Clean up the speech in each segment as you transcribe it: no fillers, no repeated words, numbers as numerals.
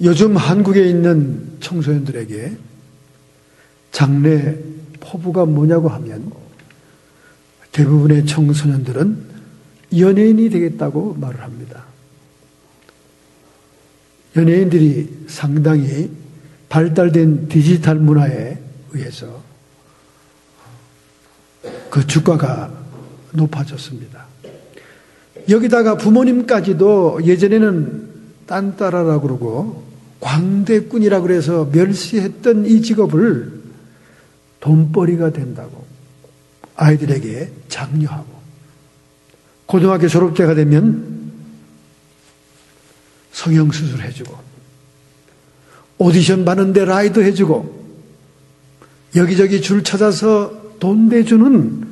요즘 한국에 있는 청소년들에게 장래 포부가 뭐냐고 하면 대부분의 청소년들은 연예인이 되겠다고 말을 합니다. 연예인들이 상당히 발달된 디지털 문화에 의해서 그 주가가 높아졌습니다. 여기다가 부모님까지도 예전에는 딴따라라고 그러고 광대꾼이라고 그래서 멸시했던 이 직업을 돈벌이가 된다고 아이들에게 장려하고, 고등학교 졸업 때가 되면 성형수술 해주고, 오디션 받는데 라이드 해주고, 여기저기 줄 찾아서 돈 내주는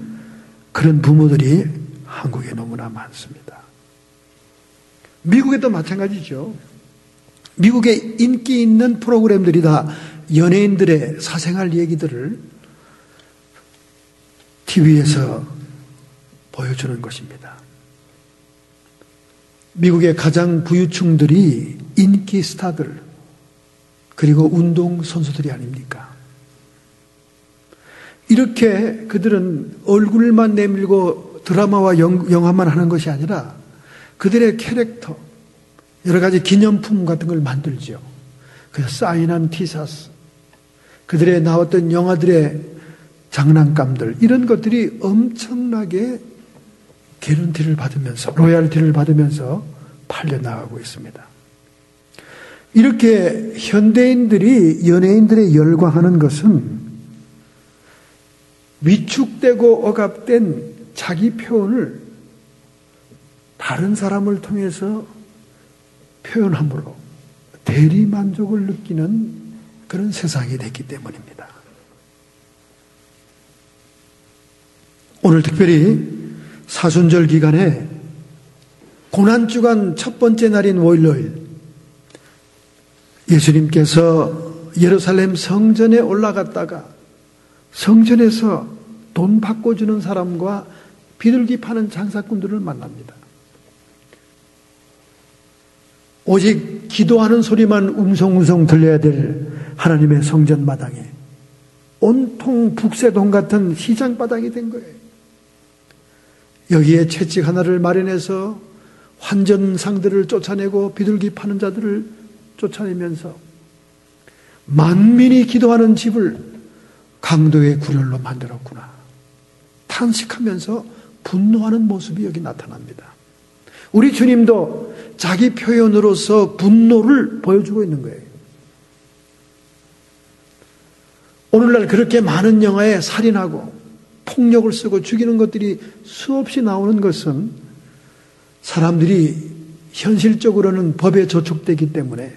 그런 부모들이 한국에 너무나 많습니다. 미국에도 마찬가지죠. 미국의 인기 있는 프로그램들이 다 연예인들의 사생활 얘기들을 TV에서 보여주는 것입니다. 미국의 가장 부유층들이 인기 스타들, 그리고 운동선수들이 아닙니까? 이렇게 그들은 얼굴만 내밀고 드라마와 영화만 하는 것이 아니라 그들의 캐릭터, 여러 가지 기념품 같은 걸 만들죠. 그래서 사인한 티셔츠, 그들의 나왔던 영화들의 장난감들, 이런 것들이 엄청나게 개런티를 받으면서, 로얄티를 받으면서 팔려나가고 있습니다. 이렇게 현대인들이 연예인들에 열광하는 것은 위축되고 억압된 자기 표현을 다른 사람을 통해서 표현함으로 대리만족을 느끼는 그런 세상이 됐기 때문입니다. 오늘 특별히 사순절 기간에 고난주간 첫 번째 날인 월요일, 예수님께서 예루살렘 성전에 올라갔다가 성전에서 돈 바꿔주는 사람과 비둘기 파는 장사꾼들을 만납니다. 오직 기도하는 소리만 웅성웅성 들려야 될 하나님의 성전 마당에 온통 북새동 같은 시장바닥이 된 거예요. 여기에 채찍 하나를 마련해서 환전상들을 쫓아내고 비둘기 파는 자들을 쫓아내면서 만민이 기도하는 집을 강도의 굴혈로 만들었구나, 탄식하면서 분노하는 모습이 여기 나타납니다. 우리 주님도 자기 표현으로서 분노를 보여주고 있는 거예요. 오늘날 그렇게 많은 영화에 살인하고 폭력을 쓰고 죽이는 것들이 수없이 나오는 것은 사람들이 현실적으로는 법에 저촉되기 때문에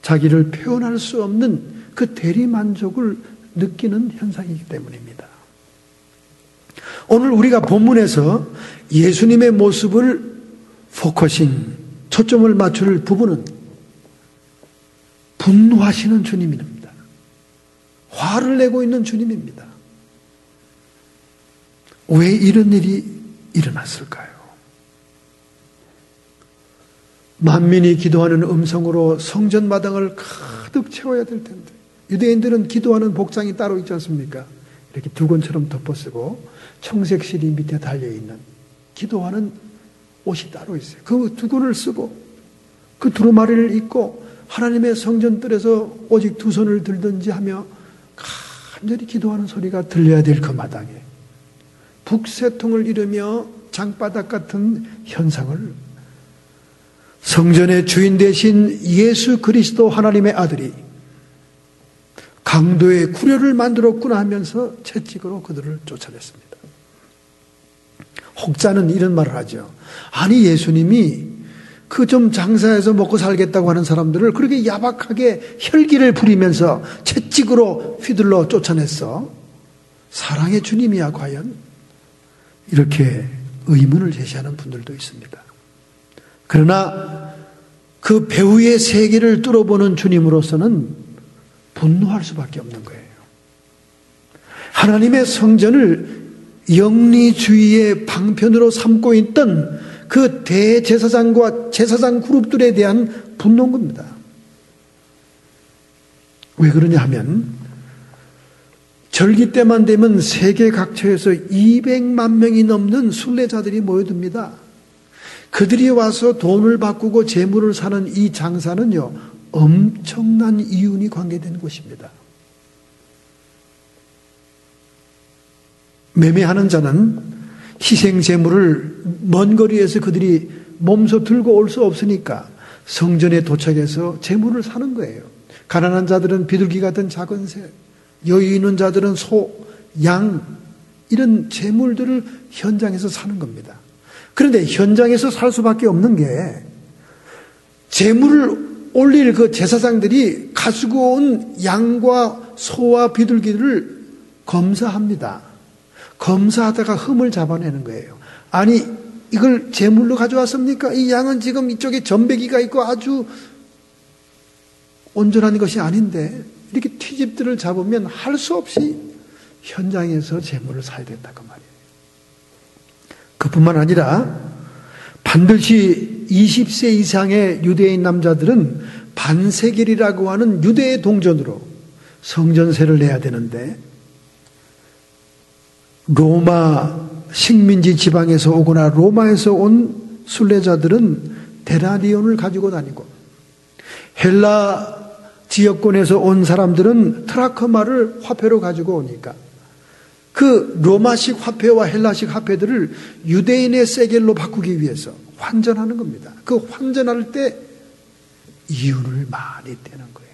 자기를 표현할 수 없는 그 대리만족을 느끼는 현상이기 때문입니다. 오늘 우리가 본문에서 예수님의 모습을 포커싱, 초점을 맞출 부분은 분노하시는 주님입니다. 화를 내고 있는 주님입니다. 왜 이런 일이 일어났을까요? 만민이 기도하는 음성으로 성전 마당을 가득 채워야 될 텐데, 유대인들은 기도하는 복장이 따로 있지 않습니까? 이렇게 두건처럼 덮어쓰고 청색 실이 밑에 달려있는 기도하는 옷이 따로 있어요. 그 두건을 쓰고 그 두루마리를 입고 하나님의 성전뜰에서 오직 두 손을 들든지 하며 간절히 기도하는 소리가 들려야 될 그 마당에 북새통을 이루며 장바닥 같은 현상을 성전의 주인 되신 예수 그리스도 하나님의 아들이 강도의 굴혈을 만들었구나 하면서 채찍으로 그들을 쫓아냈습니다. 혹자는 이런 말을 하죠. 아니, 예수님이 그 좀 장사해서 먹고 살겠다고 하는 사람들을 그렇게 야박하게 혈기를 부리면서 채찍으로 휘둘러 쫓아냈어. 사랑의 주님이야 과연? 이렇게 의문을 제시하는 분들도 있습니다. 그러나 그 배후의 세계를 뚫어보는 주님으로서는 분노할 수밖에 없는 거예요. 하나님의 성전을 영리주의의 방편으로 삼고 있던 그 대제사장과 제사장 그룹들에 대한 분노인 겁니다. 왜 그러냐 하면 절기 때만 되면 세계 각처에서 200만 명이 넘는 순례자들이 모여듭니다. 그들이 와서 돈을 바꾸고 재물을 사는 이 장사는요, 엄청난 이윤이 관계된 곳입니다. 매매하는 자는 희생 재물을 먼 거리에서 그들이 몸소 들고 올 수 없으니까 성전에 도착해서 재물을 사는 거예요. 가난한 자들은 비둘기 같은 작은 새, 여유 있는 자들은 소, 양, 이런 재물들을 현장에서 사는 겁니다. 그런데 현장에서 살 수밖에 없는 게 재물을 올릴 그 제사장들이 가지고 온 양과 소와 비둘기를 검사합니다. 검사하다가 흠을 잡아내는 거예요. 아니, 이걸 제물로 가져왔습니까? 이 양은 지금 이쪽에 전배기가 있고 아주 온전한 것이 아닌데, 이렇게 튀집들을 잡으면 할 수 없이 현장에서 제물을 사야 된다고 말이에요. 그뿐만 아니라 반드시 20세 이상의 유대인 남자들은 반세겔이라고 하는 유대의 동전으로 성전세를 내야 되는데, 로마 식민지 지방에서 오거나 로마에서 온 순례자들은 데나리온을 가지고 다니고, 헬라 지역권에서 온 사람들은 트라크마를 화폐로 가지고 오니까 그 로마식 화폐와 헬라식 화폐들을 유대인의 세겔로 바꾸기 위해서 환전하는 겁니다. 그 환전할 때 이윤을 많이 떼는 거예요.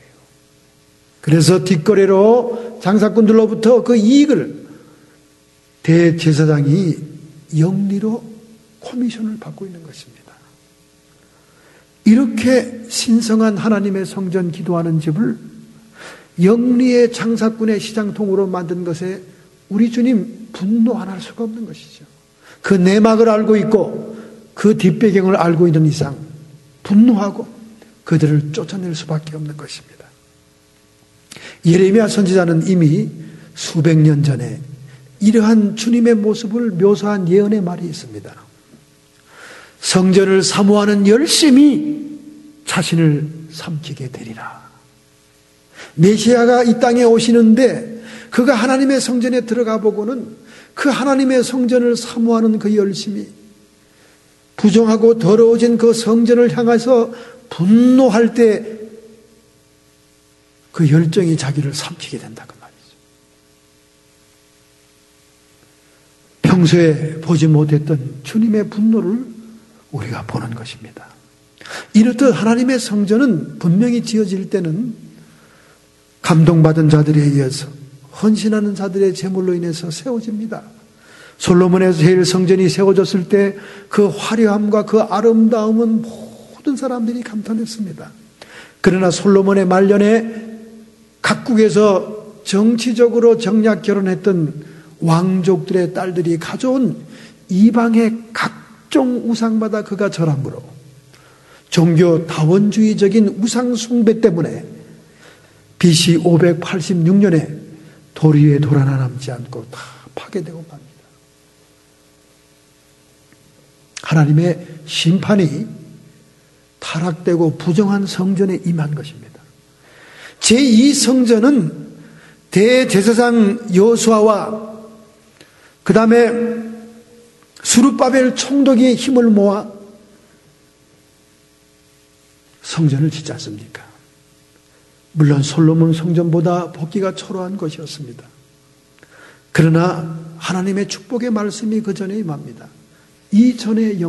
그래서 뒷거래로 장사꾼들로부터 그 이익을 대제사장이 영리로 코미션을 받고 있는 것입니다. 이렇게 신성한 하나님의 성전 기도하는 집을 영리의 장사꾼의 시장통으로 만든 것에 우리 주님 분노 안 할 수가 없는 것이죠. 그 내막을 알고 있고 그 뒷배경을 알고 있는 이상 분노하고 그들을 쫓아낼 수밖에 없는 것입니다. 예레미야 선지자는 이미 수백 년 전에 이러한 주님의 모습을 묘사한 예언의 말이 있습니다. 성전을 사모하는 열심이 자신을 삼키게 되리라. 메시아가 이 땅에 오시는데 그가 하나님의 성전에 들어가 보고는 그 하나님의 성전을 사모하는 그 열심이 부정하고 더러워진 그 성전을 향해서 분노할 때 그 열정이 자기를 삼키게 된다고 말이죠. 평소에 보지 못했던 주님의 분노를 우리가 보는 것입니다. 이렇듯 하나님의 성전은 분명히 지어질 때는 감동받은 자들에 의해서 헌신하는 자들의 제물로 인해서 세워집니다. 솔로몬의 제일 성전이 세워졌을 때 그 화려함과 그 아름다움은 모든 사람들이 감탄했습니다. 그러나 솔로몬의 말년에 각국에서 정치적으로 정략 결혼했던 왕족들의 딸들이 가져온 이방의 각종 우상마다 그가 절함으로 종교 다원주의적인 우상 숭배 때문에 BC 586년에 돌 위에 돌 하나 남지 않고 다 파괴되고 맙니다. 하나님의 심판이 타락되고 부정한 성전에 임한 것입니다. 제2성전은 대제사장 여호수아와 그 다음에 스룹바벨 총독의 힘을 모아 성전을 짓지 않습니까? 물론 솔로몬 성전보다 복기가 초라한 것이었습니다. 그러나 하나님의 축복의 말씀이 그 전에 임합니다. 이전의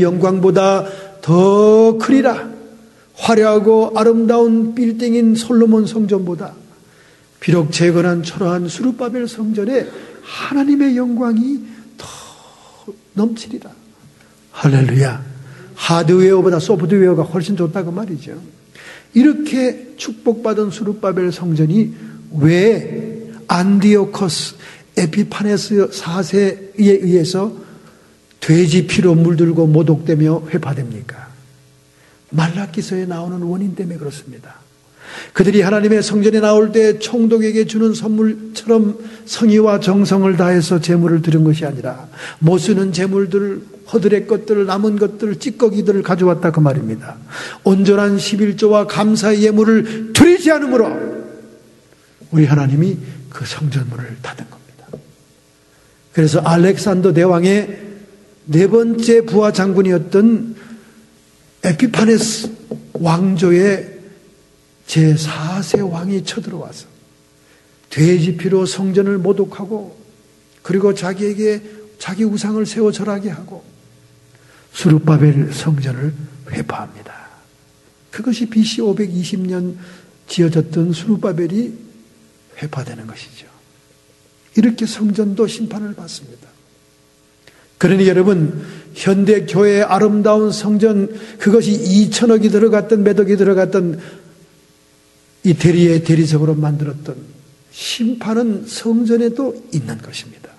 영광보다 더 크리라. 화려하고 아름다운 빌딩인 솔로몬 성전보다 비록 재건한 초라한 스룹바벨 성전에 하나님의 영광이 더 넘치리라. 할렐루야. 하드웨어보다 소프트웨어가 훨씬 좋다고 말이죠. 이렇게 축복받은 스룹바벨 성전이 왜 안디오코스 에피파네스 4세에 의해서 돼지 피로 물들고 모독되며 회파됩니까? 말라기서에 나오는 원인 때문에 그렇습니다. 그들이 하나님의 성전에 나올 때 총독에게 주는 선물처럼 성의와 정성을 다해서 제물을 드린 것이 아니라 못 쓰는 제물들을 허들의 것들을, 남은 것들을, 찌꺼기들을 가져왔다 그 말입니다. 온전한 11조와 감사의 예물을 드리지 않으므로 우리 하나님이 그 성전문을 닫은 겁니다. 그래서 알렉산더 대왕의 네 번째 부하 장군이었던 에피파네스 왕조의 제4세 왕이 쳐들어와서 돼지 피로 성전을 모독하고, 그리고 자기에게 자기 우상을 세워 절하게 하고 수룹바벨 성전을 회파합니다. 그것이 BC 520년 지어졌던 수룹바벨이 회파되는 것이죠. 이렇게 성전도 심판을 받습니다. 그러니 여러분, 현대 교회의 아름다운 성전, 그것이 2천억이 들어갔던, 몇 억이 들어갔던 이 대리의 대리석으로 만들었던 심판은 성전에도 있는 것입니다.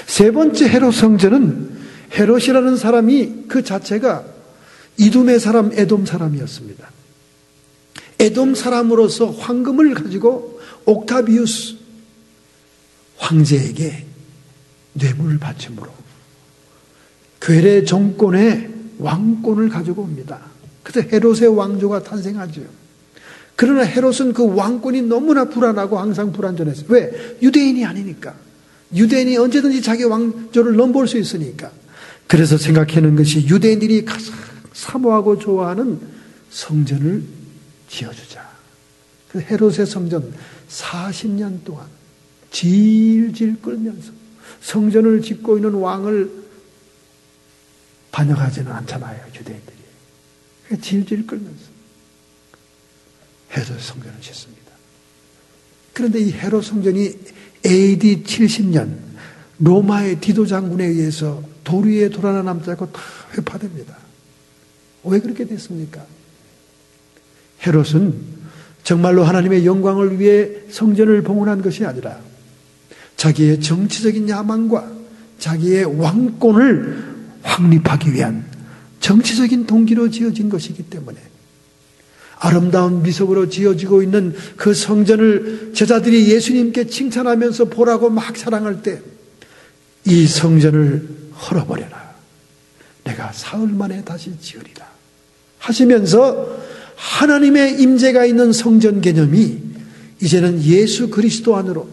세 번째 헤롯 성전은, 헤롯이라는 사람이 그 자체가 이둠의 사람, 에돔 사람이었습니다. 에돔 사람으로서 황금을 가지고 옥타비우스 황제에게 뇌물을 바침으로 괴뢰 정권의 왕권을 가지고 옵니다. 그래서 헤롯의 왕조가 탄생하죠. 그러나 헤롯은 그 왕권이 너무나 불안하고 항상 불안전했어요. 왜? 유대인이 아니니까. 유대인이 언제든지 자기 왕조를 넘볼 수 있으니까. 그래서 생각하는 것이 유대인들이 가장 사모하고 좋아하는 성전을 지어주자. 그 헤롯의 성전 40년 동안 질질 끌면서 성전을 짓고 있는 왕을 반역하지는 않잖아요, 유대인들이. 질질 끌면서 헤롯 성전을 짓습니다. 그런데 이 헤롯 성전이 AD 70년 로마의 디도 장군에 의해서 돌 위에 돌 하나 남지 않고 다 회파됩니다. 왜 그렇게 됐습니까? 헤롯은 정말로 하나님의 영광을 위해 성전을 봉헌한 것이 아니라 자기의 정치적인 야망과 자기의 왕권을 확립하기 위한 정치적인 동기로 지어진 것이기 때문에 아름다운 미석으로 지어지고 있는 그 성전을 제자들이 예수님께 칭찬하면서 보라고 막 사랑할 때 이 성전을 헐어버려라. 내가 사흘 만에 다시 지으리라. 하시면서 하나님의 임재가 있는 성전 개념이 이제는 예수 그리스도 안으로,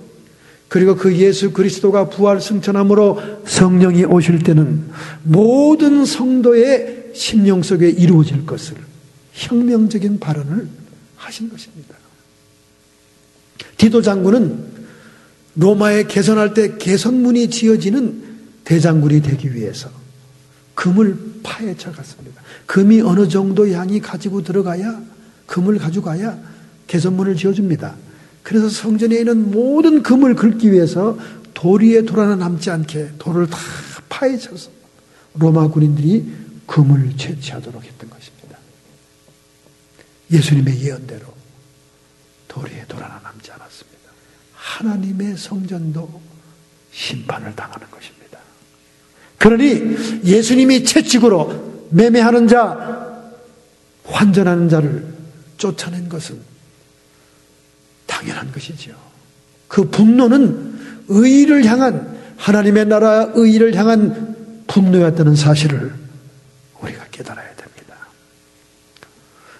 그리고 그 예수 그리스도가 부활 승천함으로 성령이 오실 때는 모든 성도의 심령 속에 이루어질 것을 혁명적인 발언을 하신 것입니다. 디도 장군은 로마에 개선할 때 개선문이 지어지는 대장군이 되기 위해서 금을 파헤쳐 갔습니다. 금이 어느 정도 양이 가지고 들어가야, 금을 가져가야 개선문을 지어줍니다. 그래서 성전에 있는 모든 금을 긁기 위해서 돌 위에 돌 하나 남지 않게 돌을 다 파헤쳐서 로마 군인들이 금을 채취하도록 했던 것입니다. 예수님의 예언대로 돌 위에 돌 하나 남지 않았습니다. 하나님의 성전도 심판을 당하는 것입니다. 그러니 예수님이 채찍으로 매매하는 자, 환전하는 자를 쫓아낸 것은 당연한 것이지요. 그 분노는 의를 향한, 하나님의 나라 의를 향한 분노였다는 사실을 우리가 깨달아야 됩니다.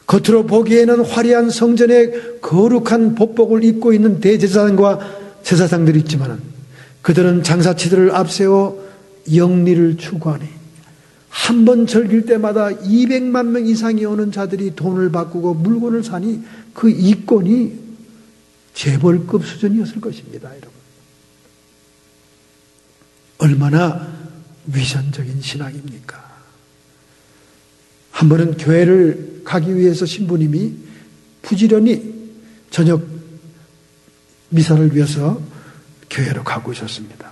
겉으로 보기에는 화려한 성전에 거룩한 법복을 입고 있는 대제사장과 제사장들이 있지만 그들은 장사치들을 앞세워 영리를 추구하니 한 번 절길 때마다 200만 명 이상이 오는 자들이 돈을 바꾸고 물건을 사니 그 이권이 재벌급 수준이었을 것입니다, 여러분. 얼마나 위선적인 신앙입니까? 한 번은 교회를 가기 위해서 신부님이 부지런히 저녁 미사를 위해서 교회로 가고 있었습니다.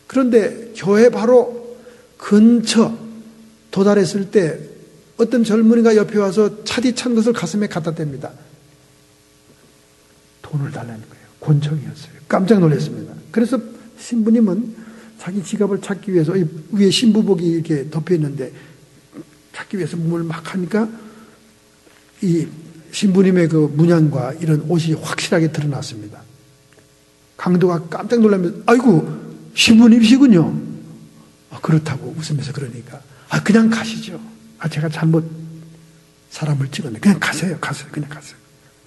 그런데 교회 바로 근처 도달했을 때 어떤 젊은이가 옆에 와서 차디 찬 것을 가슴에 갖다 댑니다. 돈을 달라는 거예요. 권총이었어요. 깜짝 놀랐습니다. 그래서 신부님은 자기 지갑을 찾기 위해서 위에 신부복이 이렇게 덮여 있는데 찾기 위해서 몸을 막 하니까 이 신부님의 그 문양과 이런 옷이 확실하게 드러났습니다. 강도가 깜짝 놀라면서 아이고 신부님이시군요. 그렇다고 웃으면서 그러니까 그냥 가시죠. 제가 잘못 사람을 찍었네. 그냥 가세요. 그냥 가세요.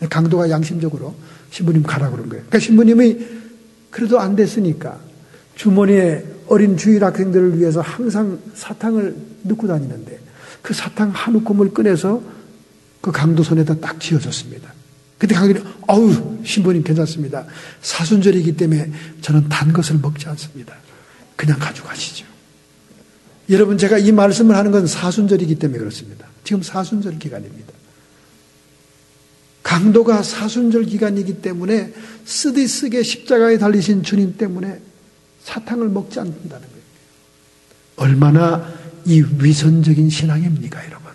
강도가 양심적으로 신부님 가라 그런 거예요. 그러니까 신부님이 그래도 안 됐으니까 주머니에 어린 주일 학생들을 위해서 항상 사탕을 넣고 다니는데 그 사탕 한 움큼을 꺼내서 그 강도 손에다 딱 쥐어줬습니다. 그때 강도는 신부님 괜찮습니다. 사순절이기 때문에 저는 단 것을 먹지 않습니다. 그냥 가져가시죠. 여러분, 제가 이 말씀을 하는 건 사순절이기 때문에 그렇습니다. 지금 사순절 기간입니다. 강도가 사순절 기간이기 때문에 쓰디쓰게 십자가에 달리신 주님 때문에 사탕을 먹지 않는다는 거예요. 얼마나 이 위선적인 신앙입니까, 여러분?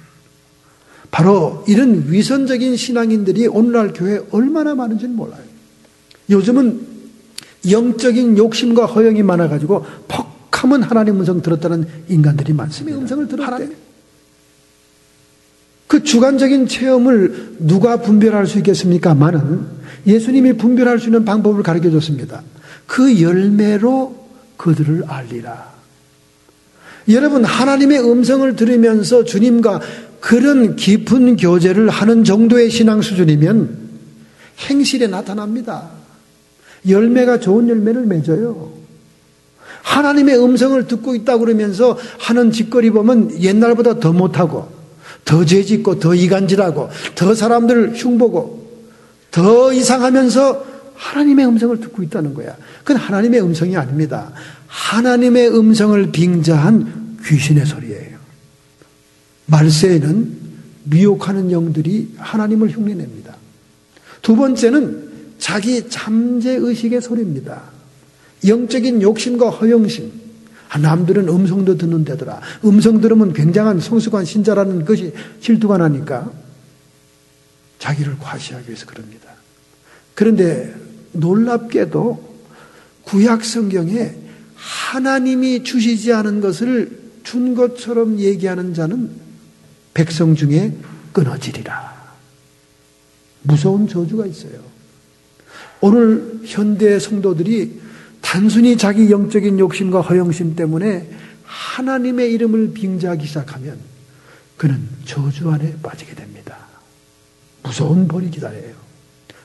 바로 이런 위선적인 신앙인들이 오늘날 교회에 얼마나 많은지는 몰라요. 요즘은 영적인 욕심과 허영이 많아가지고 퍽하면 하나님 음성 들었다는 인간들이 많습니다. 음성을 들었대. 그 주관적인 체험을 누가 분별할 수 있겠습니까만은 예수님이 분별할 수 있는 방법을 가르쳐 줬습니다. 그 열매로 그들을 알리라. 여러분, 하나님의 음성을 들으면서 주님과 그런 깊은 교제를 하는 정도의 신앙 수준이면 행실에 나타납니다. 열매가 좋은 열매를 맺어요. 하나님의 음성을 듣고 있다고 그러면서 하는 짓거리 보면 옛날보다 더 못하고 더 죄짓고 더 이간질하고 더 사람들을 흉보고 더 이상하면서 하나님의 음성을 듣고 있다는 거야. 그건 하나님의 음성이 아닙니다. 하나님의 음성을 빙자한 귀신의 소리예요. 말세에는 미혹하는 영들이 하나님을 흉내냅니다. 두 번째는 자기 잠재의식의 소리입니다. 영적인 욕심과 허영심. 남들은 음성도 듣는다더라. 음성 들으면 굉장한 성숙한 신자라는 것이 질투가 나니까 자기를 과시하기 위해서 그럽니다. 그런데 놀랍게도 구약 성경에 하나님이 주시지 않은 것을 준 것처럼 얘기하는 자는 백성 중에 끊어지리라. 무서운 저주가 있어요. 오늘 현대 성도들이 단순히 자기 영적인 욕심과 허영심 때문에 하나님의 이름을 빙자하기 시작하면 그는 저주 안에 빠지게 됩니다. 무서운 벌이 기다려요.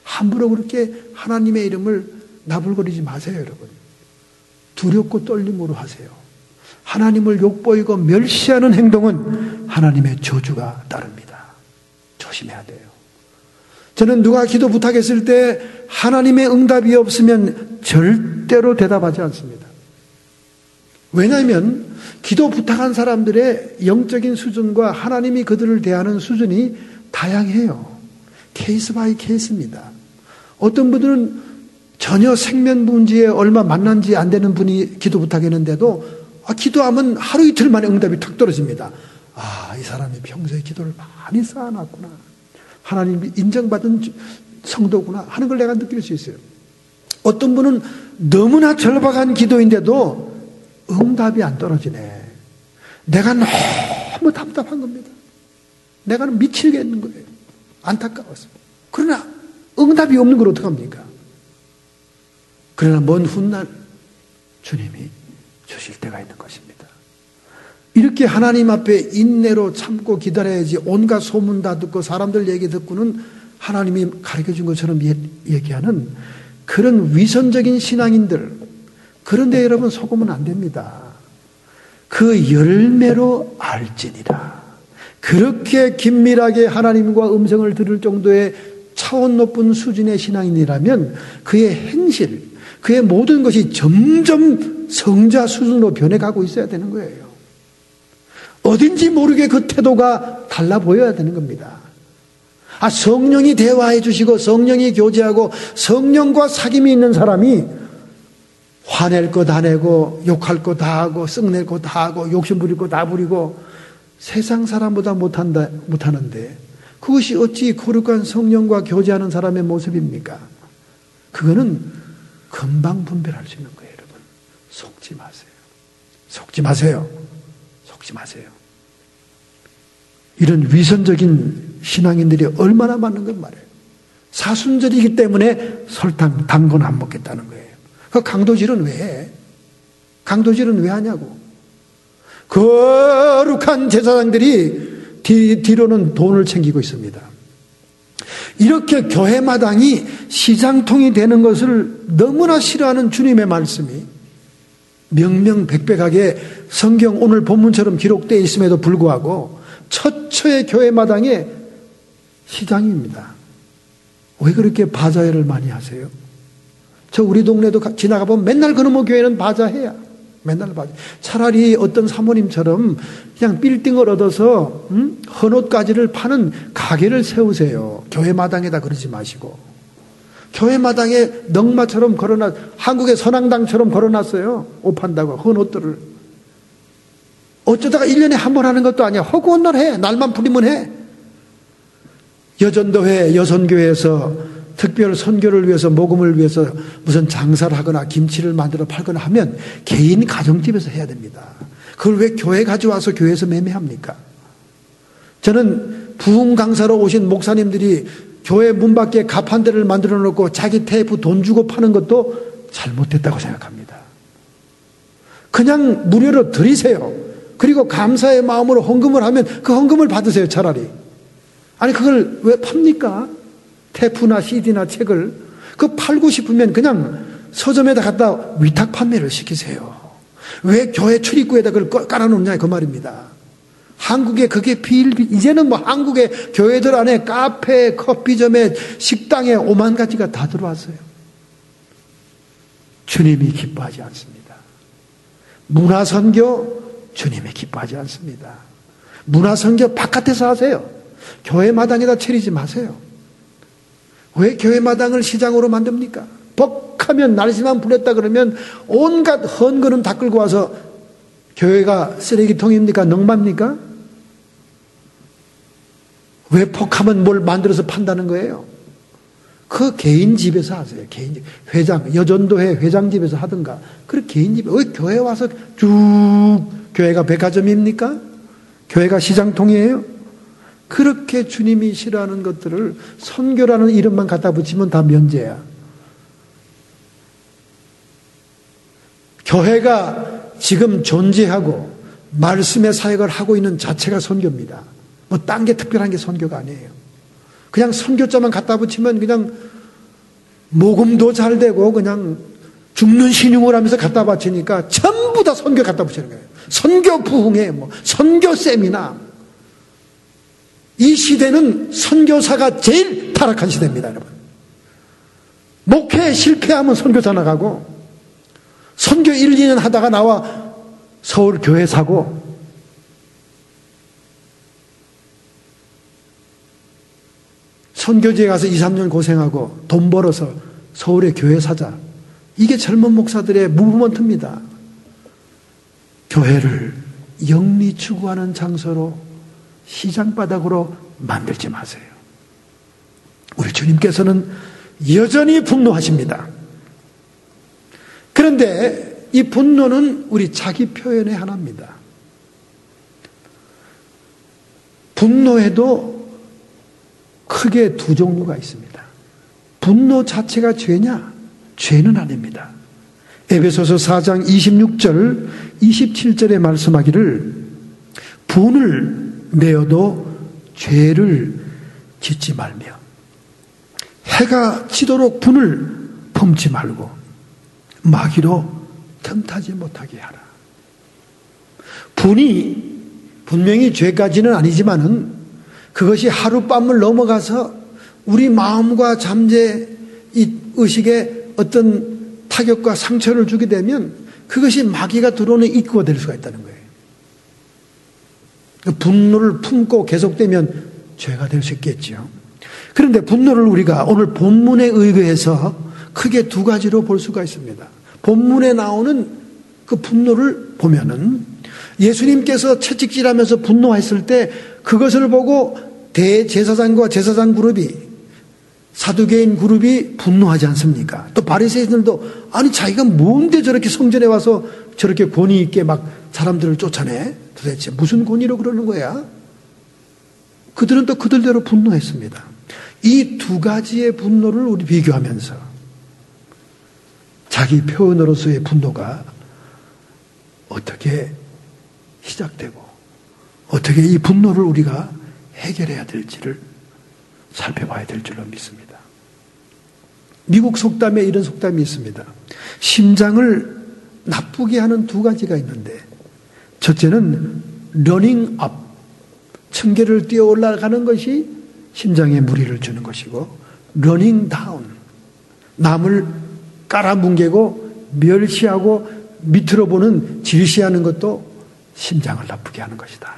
함부로 그렇게 하나님의 이름을 나불거리지 마세요, 여러분. 두렵고 떨림으로 하세요. 하나님을 욕보이고 멸시하는 행동은 하나님의 저주가 따릅니다. 조심해야 돼요. 저는 누가 기도 부탁했을 때 하나님의 응답이 없으면 절대로 대답하지 않습니다. 왜냐하면 기도 부탁한 사람들의 영적인 수준과 하나님이 그들을 대하는 수준이 다양해요. 케이스 바이 케이스입니다. 어떤 분들은 전혀 생면 문제에 얼마 만난 지 안 되는 분이 기도 부탁했는데도 기도하면 하루 이틀 만에 응답이 탁 떨어집니다. 이 사람이 평소에 기도를 많이 쌓아놨구나. 하나님이 인정받은 성도구나 하는 걸 내가 느낄 수 있어요. 어떤 분은 너무나 절박한 기도인데도 응답이 안 떨어지네. 내가 너무 답답한 겁니다. 내가 미치겠는 거예요. 안타까워서. 그러나 응답이 없는 걸 어떡합니까? 그러나 먼 훗날 주님이 주실 때가 있는 것입니다. 이렇게 하나님 앞에 인내로 참고 기다려야지 온갖 소문 다 듣고 사람들 얘기 듣고는 하나님이 가르쳐준 것처럼 얘기하는 그런 위선적인 신앙인들, 그런데 여러분 속으면 안 됩니다. 그 열매로 알지니라. 그렇게 긴밀하게 하나님과 음성을 들을 정도의 차원 높은 수준의 신앙인이라면 그의 행실, 그의 모든 것이 점점 성자 수준으로 변해가고 있어야 되는 거예요. 어딘지 모르게 그 태도가 달라 보여야 되는 겁니다. 성령이 대화해 주시고 성령이 교제하고 성령과 사귐이 있는 사람이 화낼 거 다 내고 욕할 거 다 하고 썩낼 거 다 하고 욕심 부릴 거 다 부리고 세상 사람보다 못하는데 그것이 어찌 거룩한 성령과 교제하는 사람의 모습입니까? 그거는 금방 분별할 수 있는 거예요, 여러분. 속지 마세요. 속지 마세요. 속지 마세요. 이런 위선적인 신앙인들이 얼마나 많은 건 말이에요. 사순절이기 때문에 설탕, 단 건 안 먹겠다는 거예요. 그 강도질은 왜 해? 강도질은 왜 하냐고. 거룩한 제사장들이 뒤로는 돈을 챙기고 있습니다. 이렇게 교회 마당이 시장통이 되는 것을 너무나 싫어하는 주님의 말씀이 명명백백하게 성경 오늘 본문처럼 기록되어 있음에도 불구하고 처처의 교회 마당에 시장입니다. 왜 그렇게 바자회를 많이 하세요? 저 우리 동네도 지나가 보면 맨날 그놈의 교회는 바자회야. 맨날 바자. 차라리 어떤 사모님처럼 그냥 빌딩을 얻어서 헌옷가지를 파는 가게를 세우세요. 교회 마당에다 그러지 마시고. 교회 마당에 넝마처럼 걸어놨, 한국의 선앙당처럼 걸어놨어요. 옷 판다고 헌옷들을. 어쩌다가 1년에 한 번 하는 것도 아니야. 허구한 날 해. 날만 풀리면 해. 여전도회, 여선교회에서 특별 선교를 위해서 복음을 위해서 무슨 장사를 하거나 김치를 만들어 팔거나 하면 개인 가정집에서 해야 됩니다. 그걸 왜 교회 가져와서 교회에서 매매합니까? 저는 부흥 강사로 오신 목사님들이 교회 문 밖에 가판대를 만들어 놓고 자기 테이프 돈 주고 파는 것도 잘못됐다고 생각합니다. 그냥 무료로 드리세요. 그리고 감사의 마음으로 헌금을 하면 그 헌금을 받으세요, 차라리. 아니 그걸 왜 팝니까? 테이프나 CD나 책을 그 팔고 싶으면 그냥 서점에다 갖다 위탁 판매를 시키세요. 왜 교회 출입구에다 그걸 깔아놓냐 그 말입니다. 한국에 그게 이제는 뭐 한국의 교회들 안에 카페, 커피점에 식당에 오만 가지가 다 들어왔어요. 주님이 기뻐하지 않습니다. 문화선교 주님이 기뻐하지 않습니다. 문화선교 바깥에서 하세요. 교회 마당에다 차리지 마세요. 왜 교회 마당을 시장으로 만듭니까? 벅하면 날씨만 불렸다 그러면 온갖 헌거는 다 끌고 와서 교회가 쓰레기통입니까? 넝마입니까? 왜 퍽하면 뭘 만들어서 판다는 거예요? 그 개인 집에서 하세요. 개인 집. 회장, 여전도회 회장 집에서 하든가. 그래 개인 집에. 왜 교회 와서 쭉 교회가 백화점입니까? 교회가 시장통이에요? 그렇게 주님이 싫어하는 것들을 선교라는 이름만 갖다 붙이면 다 면제야. 교회가 지금 존재하고 말씀의 사역을 하고 있는 자체가 선교입니다. 뭐 딴 게 특별한 게 선교가 아니에요. 그냥 선교자만 갖다 붙이면 그냥 모금도 잘 되고 그냥 죽는 신용을 하면서 갖다 바치니까 전부 다 선교 갖다 붙이는 거예요. 선교 부흥회, 뭐 선교 세미나. 이 시대는 선교사가 제일 타락한 시대입니다, 여러분. 목회에 실패하면 선교사 나가고, 선교 1, 2년 하다가 나와 서울 교회 사고, 선교지에 가서 2, 3년 고생하고 돈 벌어서 서울에 교회 사자. 이게 젊은 목사들의 무브먼트입니다. 교회를 영리 추구하는 장소로 시장바닥으로 만들지 마세요. 우리 주님께서는 여전히 분노하십니다. 그런데 이 분노는 우리 자기 표현의 하나입니다. 분노에도 크게 두 종류가 있습니다. 분노 자체가 죄냐? 죄는 아닙니다. 에베소서 4장 26절 27절에 말씀하기를 분을 내어도 죄를 짓지 말며 해가 지도록 분을 품지 말고 마귀로 틈타지 못하게 하라. 분이 분명히 죄까지는 아니지만은 그것이 하룻밤을 넘어가서 우리 마음과 잠재 이 의식에 어떤 타격과 상처를 주게 되면 그것이 마귀가 들어오는 입구가 될 수가 있다는 거예요. 분노를 품고 계속되면 죄가 될 수 있겠죠. 그런데 분노를 우리가 오늘 본문에 의거해서 크게 두 가지로 볼 수가 있습니다. 본문에 나오는 그 분노를 보면은 예수님께서 채찍질하면서 분노했을 때 그것을 보고 대제사장과 제사장 그룹이 사두개인 그룹이 분노하지 않습니까? 또 바리새인들도 아니 자기가 뭔데 저렇게 성전에 와서 저렇게 권위 있게 막 사람들을 쫓아내? 도대체 무슨 권위로 그러는 거야? 그들은 또 그들대로 분노했습니다. 이 두 가지의 분노를 우리 비교하면서 자기 표현으로서의 분노가 어떻게 시작되고 어떻게 이 분노를 우리가 해결해야 될지를 살펴봐야 될 줄로 믿습니다. 미국 속담에 이런 속담이 있습니다. 심장을 나쁘게 하는 두 가지가 있는데 첫째는 러닝 업, 층계를 뛰어 올라가는 것이 심장에 무리를 주는 것이고 러닝 다운, 남을 깔아뭉개고 멸시하고 밑으로 보는 질시하는 것도 심장을 나쁘게 하는 것이다.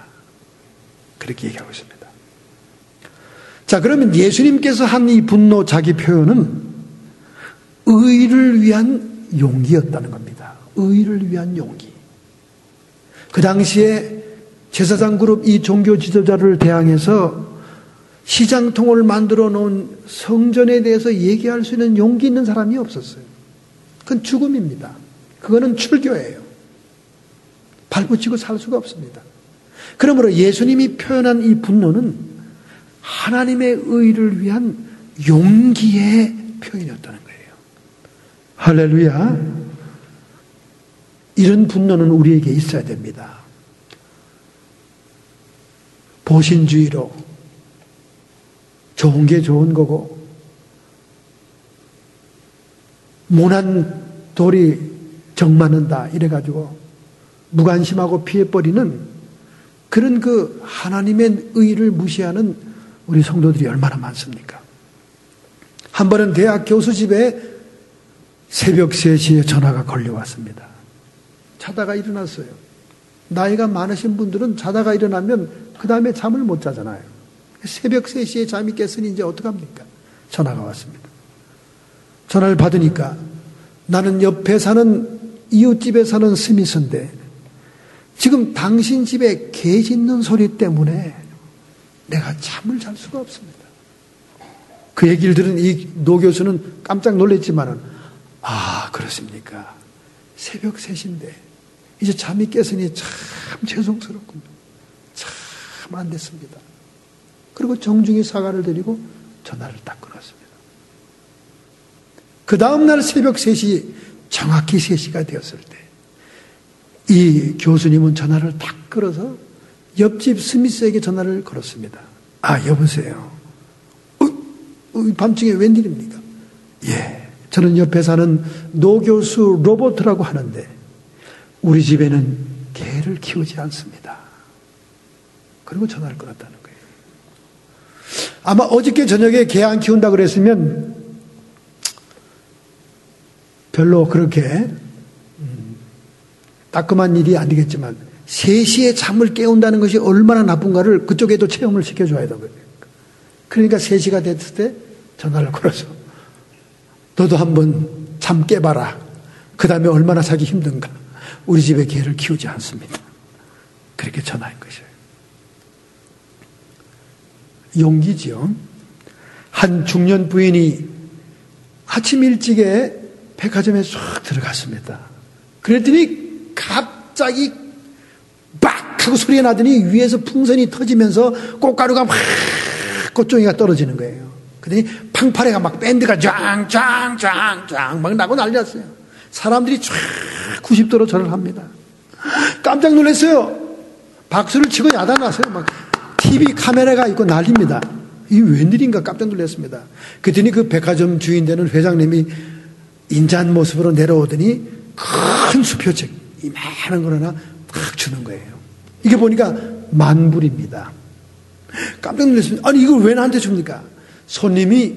그렇게 얘기하고 있습니다. 자, 그러면 예수님께서 한 이 분노 자기 표현은 의를 위한 용기였다는 겁니다. 의를 위한 용기. 그 당시에 제사장 그룹 이 종교 지도자를 대항해서 시장통을 만들어 놓은 성전에 대해서 얘기할 수 있는 용기 있는 사람이 없었어요. 그건 죽음입니다. 그거는 출교예요. 발붙이고 살 수가 없습니다. 그러므로 예수님이 표현한 이 분노는 하나님의 의를 위한 용기의 표현이었다는 거예요. 할렐루야. 이런 분노는 우리에게 있어야 됩니다. 보신주의로 좋은 게 좋은 거고 모난 돌이 정 맞는다 이래가지고 무관심하고 피해버리는 그런 그 하나님의 의를 무시하는 우리 성도들이 얼마나 많습니까? 한 번은 대학 교수 집에 새벽 3시에 전화가 걸려왔습니다. 자다가 일어났어요. 나이가 많으신 분들은 자다가 일어나면 그 다음에 잠을 못 자잖아요. 새벽 3시에 잠이 깼으니 이제 어떡합니까? 전화가 왔습니다. 전화를 받으니까 나는 옆에 사는 이웃집에 사는 스미스인데 지금 당신 집에 개 짖는 소리 때문에 내가 잠을 잘 수가 없습니다. 그 얘기를 들은 이 노 교수는 깜짝 놀랐지만은 아 그렇습니까? 새벽 3시인데 이제 잠이 깼으니 참 죄송스럽군요. 참 안 됐습니다. 그리고 정중히 사과를 드리고 전화를 딱 끊었습니다. 그 다음날 새벽 3시 정확히 3시가 되었을 때 이 교수님은 전화를 딱 걸어서 옆집 스미스에게 전화를 걸었습니다. 아 여보세요. 밤중에 웬일입니까? 예, 저는 옆에 사는 노 교수 로버트라고 하는데 우리 집에는 개를 키우지 않습니다. 그리고 전화를 끊었다는 거예요. 아마 어저께 저녁에 개 안 키운다 그랬으면 별로 그렇게 따끔한 일이 아니겠지만 3시에 잠을 깨운다는 것이 얼마나 나쁜가를 그쪽에도 체험을 시켜줘야 되는 거예요. 그러니까 3시가 됐을 때 전화를 걸어서 너도 한번 잠 깨봐라. 그 다음에 얼마나 살기 힘든가. 우리 집에 개를 키우지 않습니다. 그렇게 전화한 것이에요. 용기지요. 한 중년 부인이 아침 일찍에 백화점에 쏙 들어갔습니다. 그랬더니 갑자기 빡 하고 소리가 나더니 위에서 풍선이 터지면서 꽃가루가 막 꽃종이가 떨어지는 거예요. 그러더니 팡파레가 막 밴드가 짱짱짱짱 막 나고 난리 났어요. 사람들이 쫙 90도로 절을 합니다. 깜짝 놀랐어요. 박수를 치고 야단났어요. 막 TV 카메라가 있고 난립니다. 이게 웬일인가 깜짝 놀랐습니다. 그랬더니 그 백화점 주인 되는 회장님이 인자한 모습으로 내려오더니 큰 수표책 이만한 거 하나 탁 주는 거예요. 이게 보니까 만불입니다. 깜짝 놀랐습니다. 아니 이걸 왜 나한테 줍니까? 손님이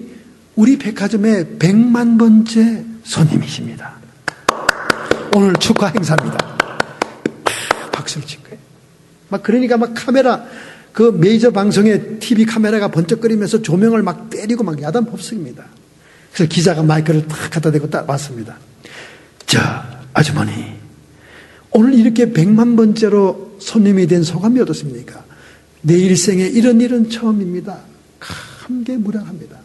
우리 백화점의 100만 번째 손님이십니다. 오늘 축하 행사입니다. 박수를 친 거예요. 막 그러니까 막 카메라 그 메이저 방송의 TV 카메라가 번쩍거리면서 조명을 막 때리고 막 야단 법석입니다. 그래서 기자가 마이크를 탁 갖다 대고 딱 왔습니다. 자, 아주머니 오늘 이렇게 100만 번째로 손님이 된 소감이 어떻습니까? 내 일생에 이런 일은 처음입니다. 감개무량합니다.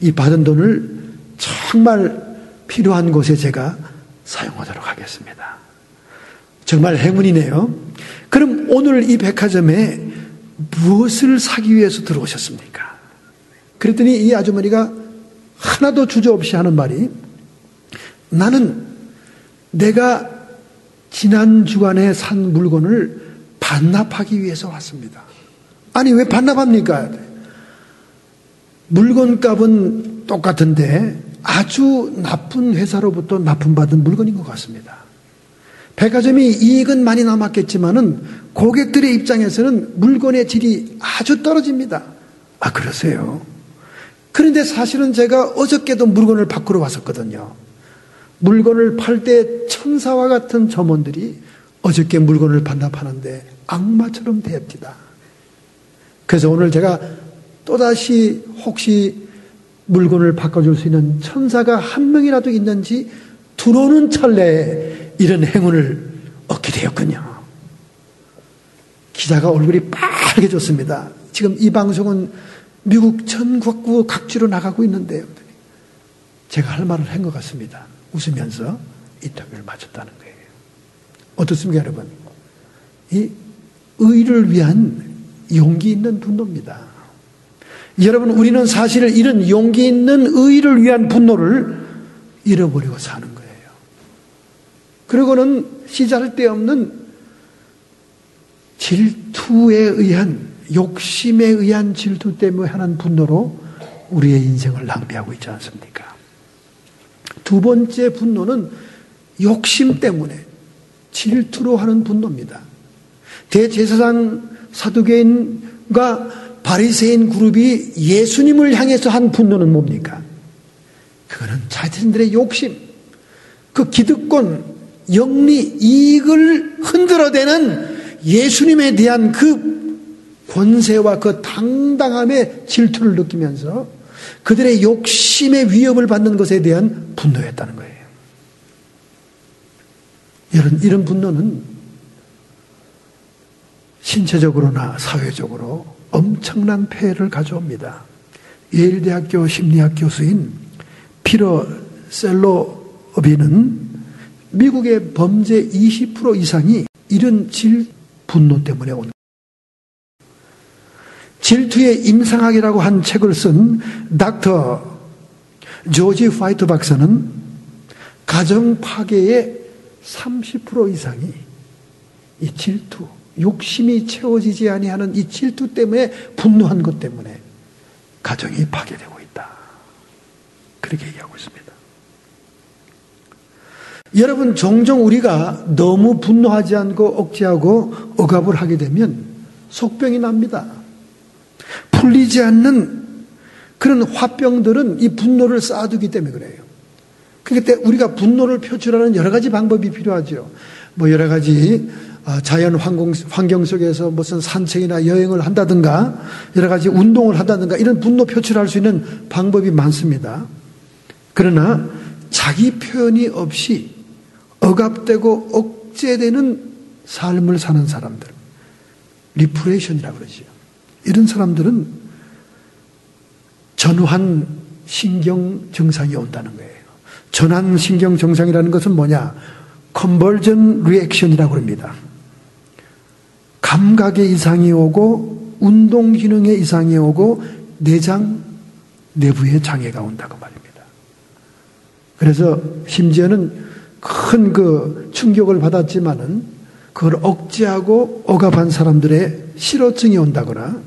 이 받은 돈을 정말 필요한 곳에 제가 사용하도록 하겠습니다. 정말 행운이네요. 그럼 오늘 이 백화점에 무엇을 사기 위해서 들어오셨습니까? 그랬더니 이 아주머니가 하나도 주저없이 하는 말이 나는 내가 지난 주간에 산 물건을 반납하기 위해서 왔습니다. 아니, 왜 반납합니까? 물건값은 똑같은데 아주 나쁜 회사로부터 납품받은 물건인 것 같습니다. 백화점이 이익은 많이 남았겠지만은 고객들의 입장에서는 물건의 질이 아주 떨어집니다. 아, 그러세요? 그런데 사실은 제가 어저께도 물건을 바꾸러 왔었거든요. 물건을 팔 때 천사와 같은 점원들이 어저께 물건을 반납하는데 악마처럼 대합니다. 그래서 오늘 제가 또다시 혹시 물건을 바꿔줄 수 있는 천사가 한 명이라도 있는지 들어오는 찰나에 이런 행운을 얻게 되었군요. 기자가 얼굴이 빨개졌습니다. 지금 이 방송은 미국 전국구 각지로 나가고 있는데요. 제가 할 말을 한 것 같습니다. 웃으면서 인터뷰를 마쳤다는 거예요. 어떻습니까, 여러분? 이 의를 위한 용기 있는 분노입니다. 여러분, 우리는 사실 이런 용기 있는 의를 위한 분노를 잃어버리고 사는 거예요. 그리고는 시잘데없는 질투에 의한, 욕심에 의한 질투 때문에 하는 분노로 우리의 인생을 낭비하고 있지 않습니까? 두 번째 분노는 욕심 때문에 질투로 하는 분노입니다. 대제사장 사두개인과 바리새인 그룹이 예수님을 향해서 한 분노는 뭡니까? 그거는 자신들의 욕심, 그 기득권, 영리, 이익을 흔들어대는 예수님에 대한 그 권세와 그 당당함의 질투를 느끼면서 그들의 욕심의 위협을 받는 것에 대한 분노였다는 거예요. 이런 분노는 신체적으로나 사회적으로 엄청난 폐해를 가져옵니다. 예일대학교 심리학 교수인 피터 셀로비는 미국의 범죄 20% 이상이 이런 분노 때문에 온 질투의 임상학이라고 한 책을 쓴 닥터 조지 파이터 박사는 가정 파괴의 30% 이상이 이 질투, 욕심이 채워지지 아니하는 이 질투 때문에 분노한 것 때문에 가정이 파괴되고 있다. 그렇게 얘기하고 있습니다. 여러분, 종종 우리가 너무 분노하지 않고 억제하고 억압을 하게 되면 속병이 납니다. 풀리지 않는 그런 화병들은 이 분노를 쌓아두기 때문에 그래요. 그때 우리가 분노를 표출하는 여러 가지 방법이 필요하죠. 뭐 여러 가지 자연 환경 속에서 무슨 산책이나 여행을 한다든가 여러 가지 운동을 한다든가 이런 분노 표출할 수 있는 방법이 많습니다. 그러나 자기 표현이 없이 억압되고 억제되는 삶을 사는 사람들, 리프레이션이라고 그러죠. 이런 사람들은 전환 신경 증상이 온다는 거예요. 전환 신경 증상이라는 것은 뭐냐? 컨버전 리액션이라고 합니다. 감각의 이상이 오고 운동 기능의 이상이 오고 내장 내부에 장애가 온다고 말입니다. 그래서 심지어는 큰 그 충격을 받았지만은 그걸 억제하고 억압한 사람들의 실어증이 온다거나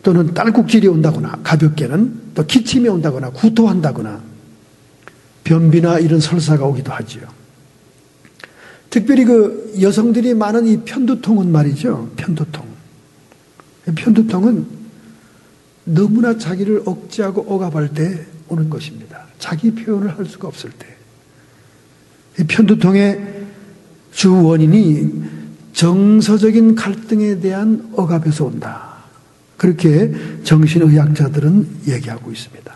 또는 딸꾹질이 온다거나 가볍게는 또 기침이 온다거나 구토한다거나 변비나 이런 설사가 오기도 하지요. 특별히 그 여성들이 많은 이 편두통은 말이죠. 편두통. 편두통은 너무나 자기를 억제하고 억압할 때 오는 것입니다. 자기 표현을 할 수가 없을 때. 이 편두통의 주 원인이 정서적인 갈등에 대한 억압에서 온다. 그렇게 정신의학자들은 얘기하고 있습니다.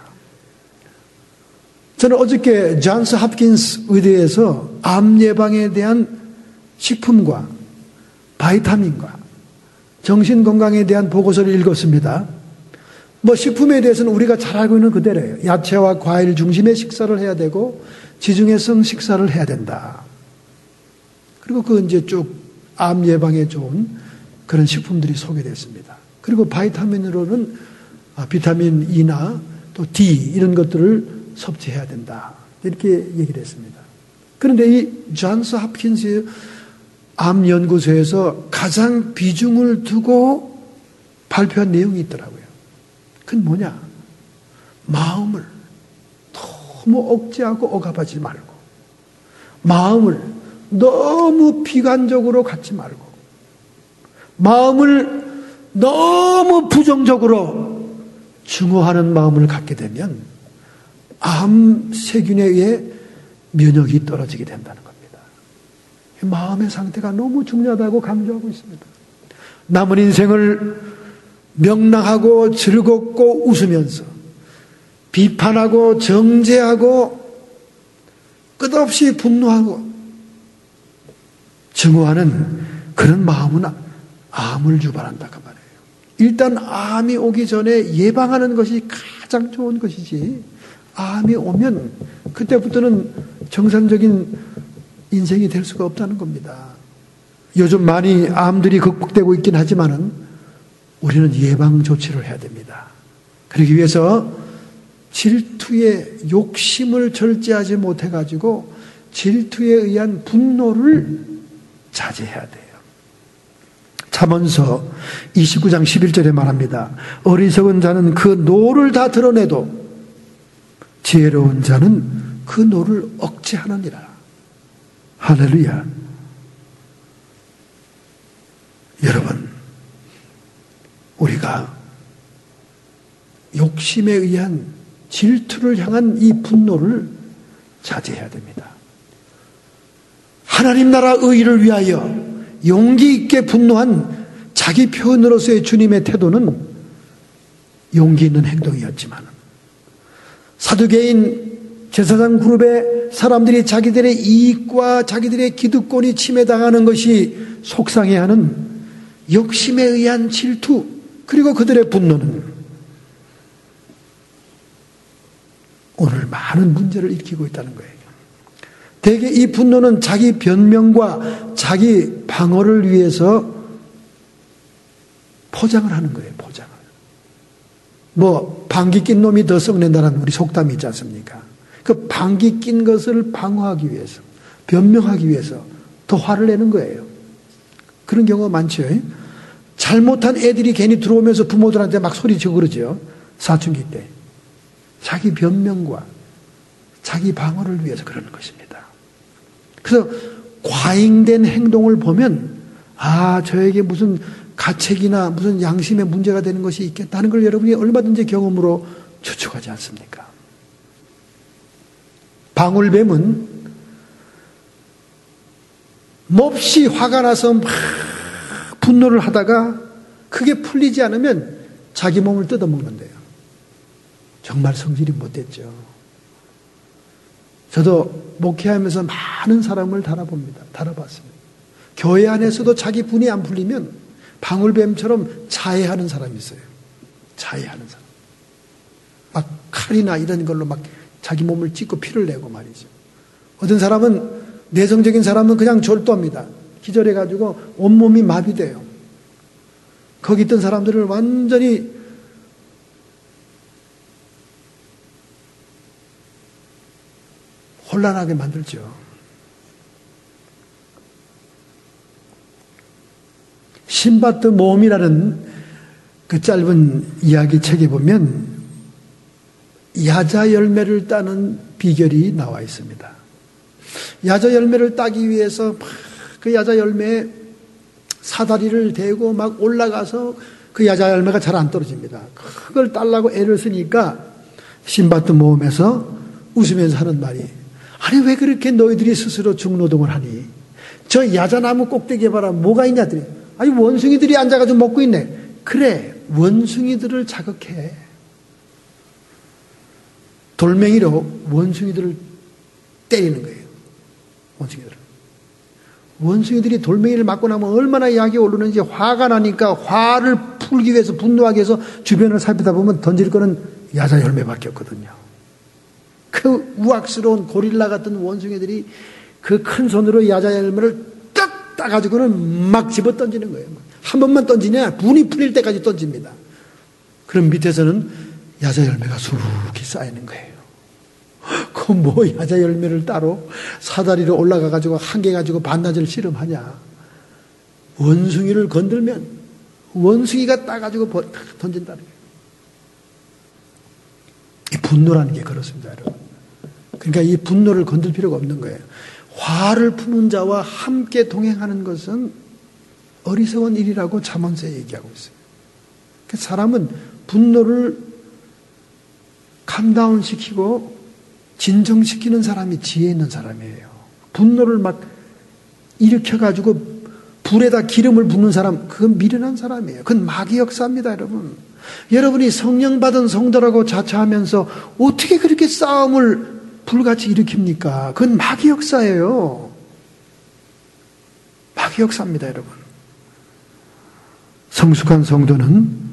저는 어저께 존스 홉킨스 의대에서 암 예방에 대한 식품과 바이타민과 정신건강에 대한 보고서를 읽었습니다. 뭐 식품에 대해서는 우리가 잘 알고 있는 그대로예요. 야채와 과일 중심의 식사를 해야 되고 지중해성 식사를 해야 된다. 그리고 그 이제 쭉 암 예방에 좋은 그런 식품들이 소개됐습니다. 그리고 바이타민으로는 비타민 E나 또 D 이런 것들을 섭취해야 된다. 이렇게 얘기를 했습니다. 그런데 이 존스 홉킨스 암연구소에서 가장 비중을 두고 발표한 내용이 있더라고요. 그건 뭐냐? 마음을 너무 억제하고 억압하지 말고, 마음을 너무 비관적으로 갖지 말고, 마음을 너무 부정적으로 증오하는 마음을 갖게 되면 암 세균에 의해 면역이 떨어지게 된다는 겁니다. 마음의 상태가 너무 중요하다고 강조하고 있습니다. 남은 인생을 명랑하고 즐겁고 웃으면서 비판하고 정죄하고 끝없이 분노하고 증오하는 그런 마음은 암을 유발한다고 말해요. 일단 암이 오기 전에 예방하는 것이 가장 좋은 것이지, 암이 오면 그때부터는 정상적인 인생이 될 수가 없다는 겁니다. 요즘 많이 암들이 극복되고 있긴 하지만은 우리는 예방 조치를 해야 됩니다. 그러기 위해서 질투의 욕심을 절제하지 못해가지고 질투에 의한 분노를 자제해야 돼요. 잠언서 29장 11절에 말합니다. 어리석은 자는 그 노를 다 드러내도 지혜로운 자는 그 노를 억제하느니라. 할렐루야. 여러분, 우리가 욕심에 의한 질투를 향한 이 분노를 자제해야 됩니다. 하나님 나라 의를 위하여 용기 있게 분노한 자기 표현으로서의 주님의 태도는 용기 있는 행동이었지만, 사두개인 제사장 그룹의 사람들이 자기들의 이익과 자기들의 기득권이 침해당하는 것이 속상해하는 욕심에 의한 질투, 그리고 그들의 분노는 오늘 많은 문제를 일으키고 있다는 거예요. 대개 이 분노는 자기 변명과 자기 방어를 위해서 포장을 하는 거예요. 포장을. 방귀 낀 놈이 더 썩낸다는 우리 속담이 있지 않습니까? 그 방귀 낀 것을 방어하기 위해서, 변명하기 위해서 더 화를 내는 거예요. 그런 경우가 많죠. 잘못한 애들이 괜히 들어오면서 부모들한테 막 소리치고 그러죠. 사춘기 때. 자기 변명과 자기 방어를 위해서 그러는 것입니다. 그래서 과잉된 행동을 보면, 저에게 무슨 가책이나 무슨 양심의 문제가 되는 것이 있겠다는 걸 여러분이 얼마든지 경험으로 추측하지 않습니까? 방울뱀은 몹시 화가 나서 막 분노를 하다가 그게 풀리지 않으면 자기 몸을 뜯어먹는데요. 정말 성질이 못됐죠. 저도 목회하면서 많은 사람을 달아봤습니다. 교회 안에서도 자기 분이 안 풀리면 방울뱀처럼 자해하는 사람이 있어요. 자해하는 사람. 막 칼이나 이런 걸로 막 자기 몸을 찢고 피를 내고 말이죠. 어떤 사람은, 내성적인 사람은 그냥 절도합니다. 기절해가지고 온몸이 마비돼요. 거기 있던 사람들을 완전히 혼란하게 만들죠. 신바트 모험이라는 그 짧은 이야기 책에 보면 야자 열매를 따는 비결이 나와 있습니다. 야자 열매를 따기 위해서 그 야자 열매에 사다리를 대고 막 올라가서 그 야자 열매가 잘 안 떨어집니다. 그걸 따려고 애를 쓰니까 신바트 모험에서 웃으면서 하는 말이, 아니 왜 그렇게 너희들이 스스로 중노동을 하니? 저 야자나무 꼭대기에 봐라, 뭐가 있냐더니, 아니 원숭이들이 앉아가지고 먹고 있네. 그래, 원숭이들을 자극해. 돌멩이로 원숭이들을 때리는 거예요. 원숭이들이 돌멩이를 맞고 나면 얼마나 약이 오르는지, 화가 나니까 화를 풀기 위해서, 분노하기 위해서 주변을 살피다 보면 던질 거는 야자 열매밖에 없거든요. 그 우악스러운 고릴라 같은 원숭이들이 그 큰 손으로 야자 열매를 딱 따가지고는 막 집어 던지는 거예요. 한 번만 던지냐 분이 풀릴 때까지 던집니다. 그럼 밑에서는 야자 열매가 수룩이 쌓이는 거예요. 그 뭐 야자 열매를 따로 사다리로 올라가가지고 한 개 가지고 반나절 씨름하냐. 원숭이를 건들면 원숭이가 따가지고 던진다는 거예요. 이 분노라는 게 그렇습니다, 여러분. 그러니까 이 분노를 건들 필요가 없는 거예요. 화를 품은 자와 함께 동행하는 것은 어리석은 일이라고 잠언서에 얘기하고 있어요. 그러니까 사람은 분노를 캄다운시키고 진정시키는 사람이 지혜 있는 사람이에요. 분노를 막 일으켜가지고 불에다 기름을 붓는 사람, 그건 미련한 사람이에요. 그건 마귀 역사입니다, 여러분. 여러분이 성령 받은 성도라고 자처하면서 어떻게 그렇게 싸움을 불같이 일으킵니까? 그건 마귀 역사예요. 마귀 역사입니다, 여러분. 성숙한 성도는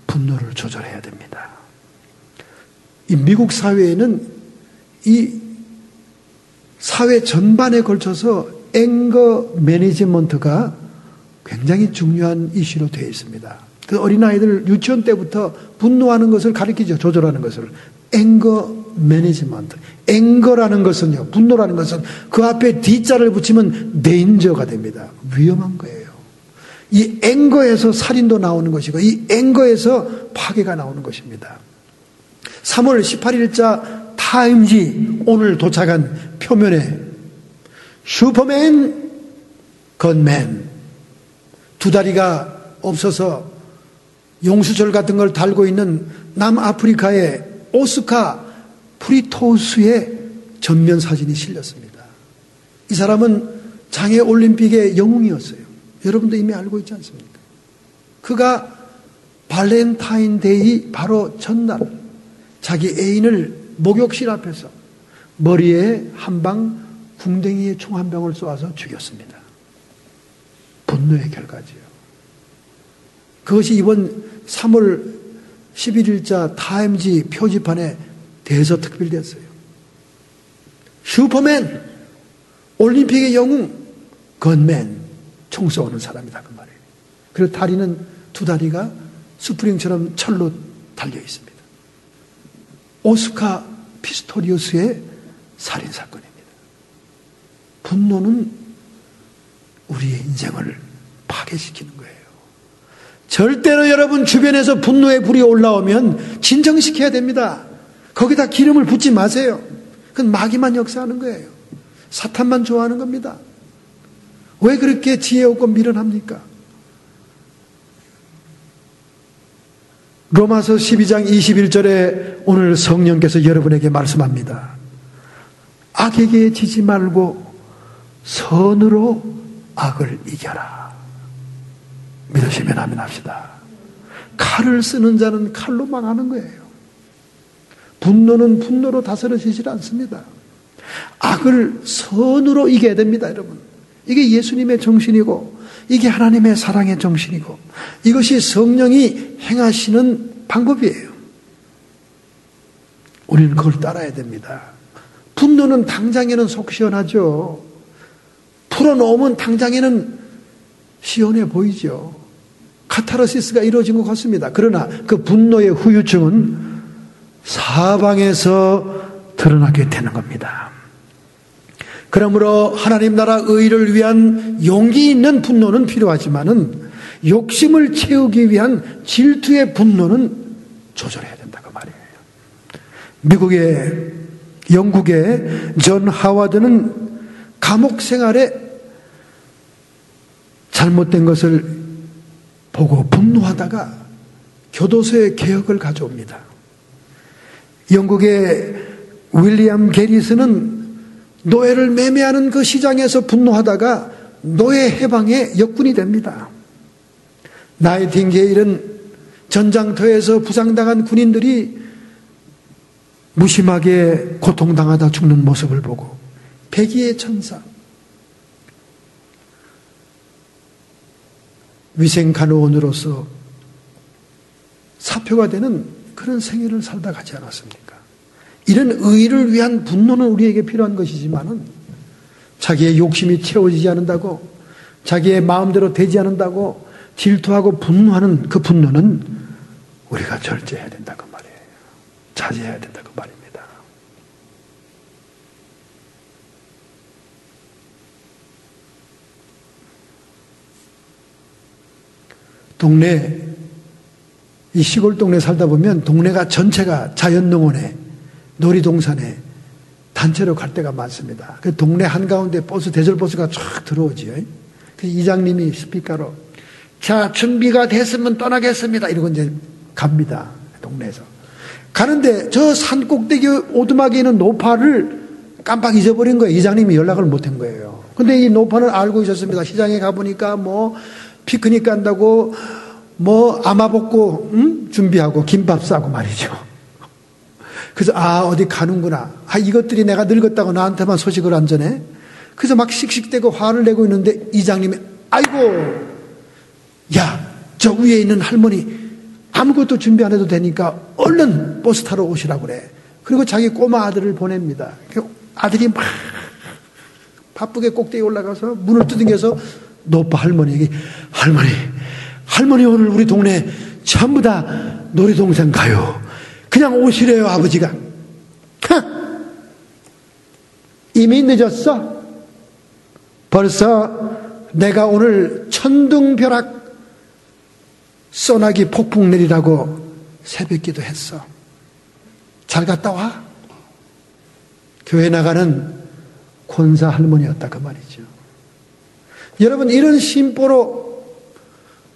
분노를 조절해야 됩니다. 이 미국 사회에는 이 사회 전반에 걸쳐서 앵거 매니지먼트가 굉장히 중요한 이슈로 되어 있습니다. 그 어린아이들 유치원 때부터 분노하는 것을 가르치죠. 조절하는 것을. 앵거 매니지먼트. 앵거라는 것은요, 분노라는 것은 그 앞에 D자를 붙이면 데인저가 됩니다. 위험한 거예요. 이 앵거에서 살인도 나오는 것이고 이 앵거에서 파괴가 나오는 것입니다. 3월 18일자 타임지 오늘 도착한 표면에 슈퍼맨, 건맨, 두 다리가 없어서 용수절 같은 걸 달고 있는 남아프리카의 오스카 프리토스의 전면 사진이 실렸습니다. 이 사람은 장애올림픽의 영웅이었어요. 여러분도 이미 알고 있지 않습니까? 그가 발렌타인데이 바로 전날 자기 애인을 목욕실 앞에서 머리에 한 방, 궁뎅이에 총 한 방을 쏘아서 죽였습니다. 분노의 결과지요. 그것이 이번 3월 11일자 타임지 표지판에 대서특필됐어요. 슈퍼맨, 올림픽의 영웅, 건맨, 총 쏘는 사람이다 그 말이에요. 그리고 다리는 두 다리가 스프링처럼 철로 달려 있습니다. 오스카 피스토리우스의 살인사건입니다. 분노는 우리의 인생을 파괴시키는 거예요. 절대로 여러분 주변에서 분노의 불이 올라오면 진정시켜야 됩니다. 거기다 기름을 붓지 마세요. 그건 마귀만 역사하는 거예요. 사탄만 좋아하는 겁니다. 왜 그렇게 지혜 없고 미련합니까? 로마서 12장 21절에 오늘 성령께서 여러분에게 말씀합니다. 악에게 지지 말고 선으로 악을 이겨라. 믿으시면 아멘 합시다. 칼을 쓰는 자는 칼로 망하는 거예요. 분노는 분노로 다스려지지 않습니다. 악을 선으로 이겨야 됩니다, 여러분. 이게 예수님의 정신이고 이게 하나님의 사랑의 정신이고 이것이 성령이 행하시는 방법이에요. 우리는 그걸 따라야 됩니다. 분노는 당장에는 속 시원하죠. 풀어놓으면 당장에는 시원해 보이죠. 카타르시스가 이루어진 것 같습니다. 그러나 그 분노의 후유증은 사방에서 드러나게 되는 겁니다. 그러므로 하나님 나라 의를 위한 용기 있는 분노는 필요하지만은 욕심을 채우기 위한 질투의 분노는 조절해야 된다고 말이에요. 영국의 존 하워드는 감옥 생활에 잘못된 것을 보고 분노하다가 교도소의 개혁을 가져옵니다. 영국의 윌리엄 게리스는 노예를 매매하는 그 시장에서 분노하다가 노예 해방의 역군이 됩니다. 나이팅게일은 전장터에서 부상당한 군인들이 무심하게 고통당하다 죽는 모습을 보고 백의의 천사, 위생간호원으로서 사표가 되는 그런 생애를 살다 가지 않았습니까? 이런 의를 위한 분노는 우리에게 필요한 것이지만은 자기의 욕심이 채워지지 않는다고, 자기의 마음대로 되지 않는다고 질투하고 분노하는 그 분노는 우리가 절제해야 된다고 말이에요. 자제해야 된다고 말입니다. 동네, 이 시골 동네 살다 보면 동네가 전체가 자연농원에, 놀이동산에 단체로 갈 때가 많습니다. 그 동네 한가운데 버스, 대절버스가 쫙 들어오지요. 그 이장님이 스피커로, 자, 준비가 됐으면 떠나겠습니다. 이러고 이제 갑니다. 동네에서. 가는데 저 산 꼭대기 오두막에 있는 노파를 깜빡 잊어버린 거예요. 이장님이 연락을 못한 거예요. 근데 이 노파는 알고 있었습니다. 시장에 가보니까 뭐 피크닉 간다고 뭐 아마복고 준비하고 김밥 싸고 말이죠. 그래서 어디 가는구나. 이것들이 내가 늙었다고 나한테만 소식을 안 전해. 그래서 막 씩씩대고 화를 내고 있는데 이장님이 아이고 야, 저 위에 있는 할머니 아무것도 준비 안 해도 되니까 얼른 버스 타러 오시라고 그래. 그리고 자기 꼬마 아들을 보냅니다. 아들이 막 바쁘게 꼭대기 올라가서 문을 두들겨서 노파 할머니에게 할머니 오늘 우리 동네 전부 다 놀이동산 가요. 그냥 오시래요 아버지가. 이미 늦었어. 벌써 내가 오늘 천둥벼락 소나기 폭풍 내리라고 새벽기도 했어. 잘 갔다 와. 교회 나가는 권사 할머니였다 그 말이죠. 여러분, 이런 심보로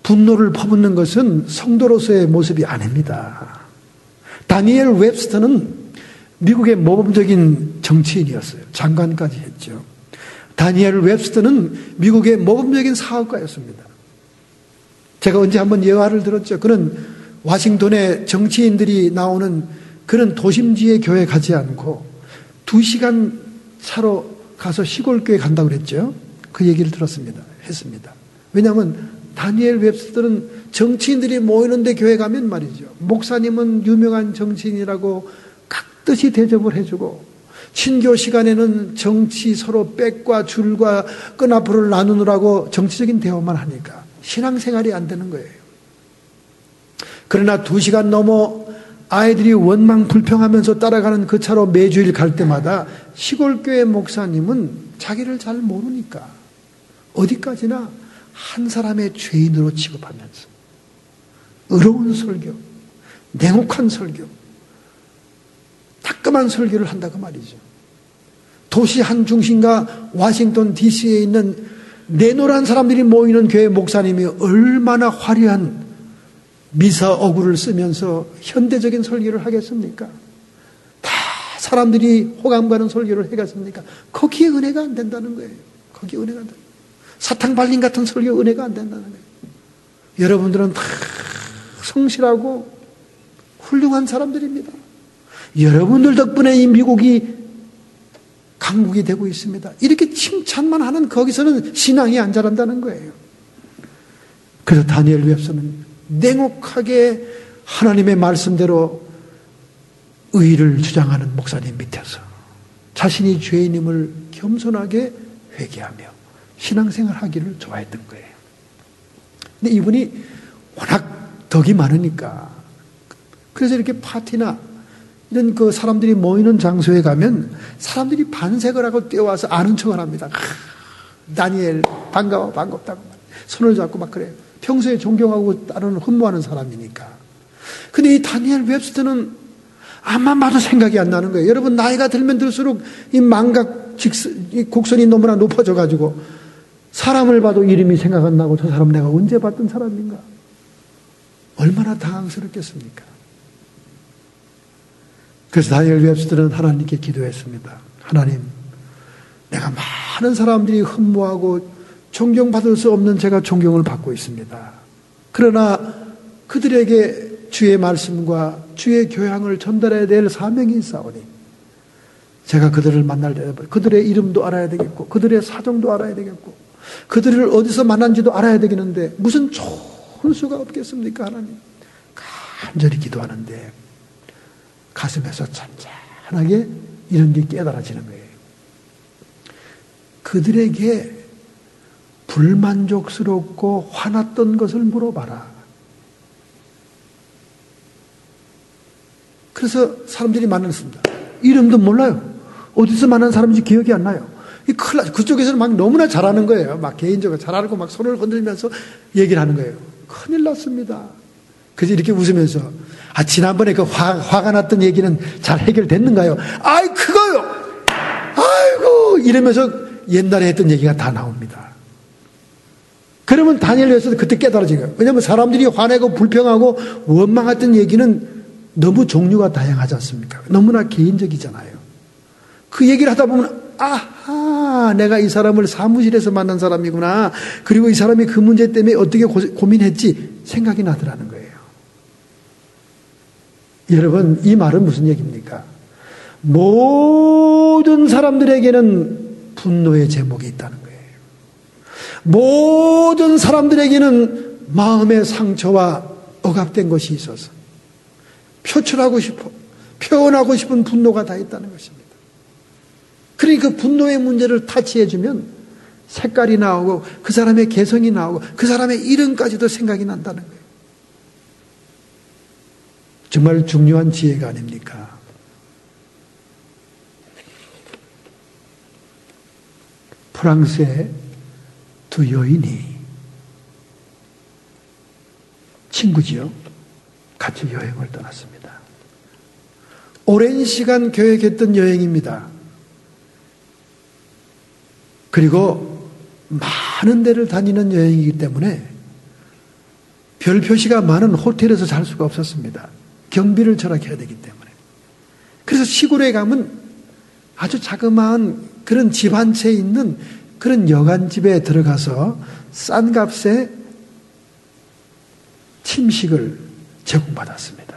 분노를 퍼붓는 것은 성도로서의 모습이 아닙니다. 다니엘 웹스터는 미국의 모범적인 정치인이었어요. 장관까지 했죠. 다니엘 웹스터는 미국의 모범적인 사업가였습니다. 제가 언제 한번 예화를 들었죠. 그는 와싱턴에 정치인들이 나오는 그런 도심지의 교회 가지 않고 2시간 차로 가서 시골교회 간다고 그랬죠. 그 얘기를 했습니다. 왜냐하면 다니엘 웹스터는 정치인들이 모이는데 교회 가면 말이죠. 목사님은 유명한 정치인이라고 깍듯이 대접을 해주고, 친교 시간에는 정치 서로 백과 줄과 끈앞으로를 나누느라고 정치적인 대화만 하니까 신앙생활이 안 되는 거예요. 그러나 2시간 넘어 아이들이 원망 불평하면서 따라가는 그 차로 매주일 갈 때마다 시골교회 목사님은 자기를 잘 모르니까 어디까지나 한 사람의 죄인으로 취급하면서 의로운 설교, 냉혹한 설교, 따끔한 설교를 한다고 말이죠. 도시 한 중심과 워싱턴 DC에 있는 내노란 사람들이 모이는 교회 목사님이 얼마나 화려한 미사 어구를 쓰면서 현대적인 설교를 하겠습니까? 다 사람들이 호감 가는 설교를 해갔습니까? 거기에 은혜가 안 된다는 거예요. 거기에 은혜가 안 된다. 사탕 발림 같은 설교 은혜가 안 된다는 거예요. 여러분들은 다 성실하고 훌륭한 사람들입니다. 여러분들 덕분에 이 미국이 강국이 되고 있습니다. 이렇게 칭찬만 하는 거기서는 신앙이 안 자란다는 거예요. 그래서 다니엘 웹서는 냉혹하게 하나님의 말씀대로 의의를 주장하는 목사님 밑에서 자신이 죄인임을 겸손하게 회개하며 신앙생활 하기를 좋아했던 거예요. 근데 이분이 워낙 덕이 많으니까, 그래서 이렇게 파티나 이런 그 사람들이 모이는 장소에 가면 사람들이 반색을 하고 뛰어와서 아는 척을 합니다. 다니엘 반가워, 반갑다고 손을 잡고 막 그래요. 평소에 존경하고 따르는 흠모하는 사람이니까. 근데 이 다니엘 웹스터는 암만 봐도 생각이 안 나는 거예요. 여러분, 나이가 들면 들수록 이 망각 이 곡선이 너무나 높아져 가지고 사람을 봐도 이름이 생각 안 나고 저 사람 내가 언제 봤던 사람인가? 얼마나 당황스럽겠습니까? 그래서 다니엘 웹스터는 하나님께 기도했습니다. 하나님, 내가 많은 사람들이 흠모하고 존경받을 수 없는 제가 존경을 받고 있습니다. 그러나 그들에게 주의 말씀과 주의 교양을 전달해야 될 사명이 있사오니 제가 그들을 만날 때 그들의 이름도 알아야 되겠고 그들의 사정도 알아야 되겠고 그들을 어디서 만난지도 알아야 되겠는데 무슨 좋은 수가 없겠습니까? 하나님, 간절히 기도하는데 가슴에서 잔잔하게 이런 게 깨달아지는 거예요. 그들에게 불만족스럽고 화났던 것을 물어봐라. 그래서 사람들이 만났습니다. 이름도 몰라요. 어디서 만난 사람인지 기억이 안 나요. 그쪽에서는 막 너무나 잘하는 거예요. 막 개인적으로 잘하고 막 손을 흔들면서 얘기를 하는 거예요. 큰일 났습니다. 그래서 이렇게 웃으면서 지난번에 그 화가 났던 얘기는 잘 해결됐는가요? 아이 그거요. 아이고 이러면서 옛날에 했던 얘기가 다 나옵니다. 그러면 다니엘에서 그때 깨달아진 거예요. 왜냐하면 사람들이 화내고 불평하고 원망했던 얘기는 너무 종류가 다양하지 않습니까? 너무나 개인적이잖아요. 그 얘기를 하다 보면 아하 내가 이 사람을 사무실에서 만난 사람이구나. 그리고 이 사람이 그 문제 때문에 어떻게 고민했지 생각이 나더라는 거예요. 여러분 이 말은 무슨 얘기입니까? 모든 사람들에게는 분노의 제목이 있다는 거예요. 모든 사람들에게는 마음의 상처와 억압된 것이 있어서 표출하고 싶어 표현하고 싶은 분노가 다 있다는 것입니다. 그러니까 그 분노의 문제를 타치해주면 색깔이 나오고 그 사람의 개성이 나오고 그 사람의 이름까지도 생각이 난다는 거예요. 정말 중요한 지혜가 아닙니까? 프랑스의 두 여인이 친구지요. 같이 여행을 떠났습니다. 오랜 시간 계획했던 여행입니다. 그리고 많은 데를 다니는 여행이기 때문에 별 표시가 많은 호텔에서 잘 수가 없었습니다. 경비를 절약해야 되기 때문에. 그래서 시골에 가면 아주 자그마한 그런 집 한 채 있는 그런 여관집에 들어가서 싼 값에 침식을 제공받았습니다.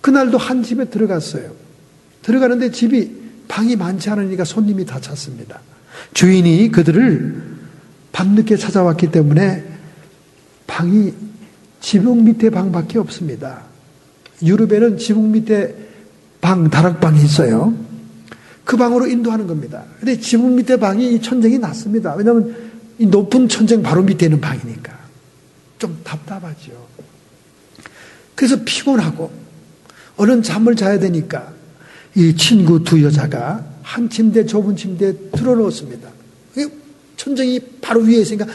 그날도 한 집에 들어갔어요. 들어가는데 집이 방이 많지 않으니까 손님이 다 찼습니다. 주인이 그들을 밤늦게 찾아왔기 때문에 방이 지붕 밑에 방밖에 없습니다. 유럽에는 지붕 밑에 방, 다락방이 있어요. 그 방으로 인도하는 겁니다. 근데 지붕 밑에 방이 이 천정이 낮습니다. 왜냐하면 이 높은 천정 바로 밑에 있는 방이니까. 좀 답답하죠. 그래서 피곤하고 얼른 잠을 자야 되니까 이 친구 두 여자가 한 침대 좁은 침대에 들어놓습니다. 천정이 바로 위에 있으니까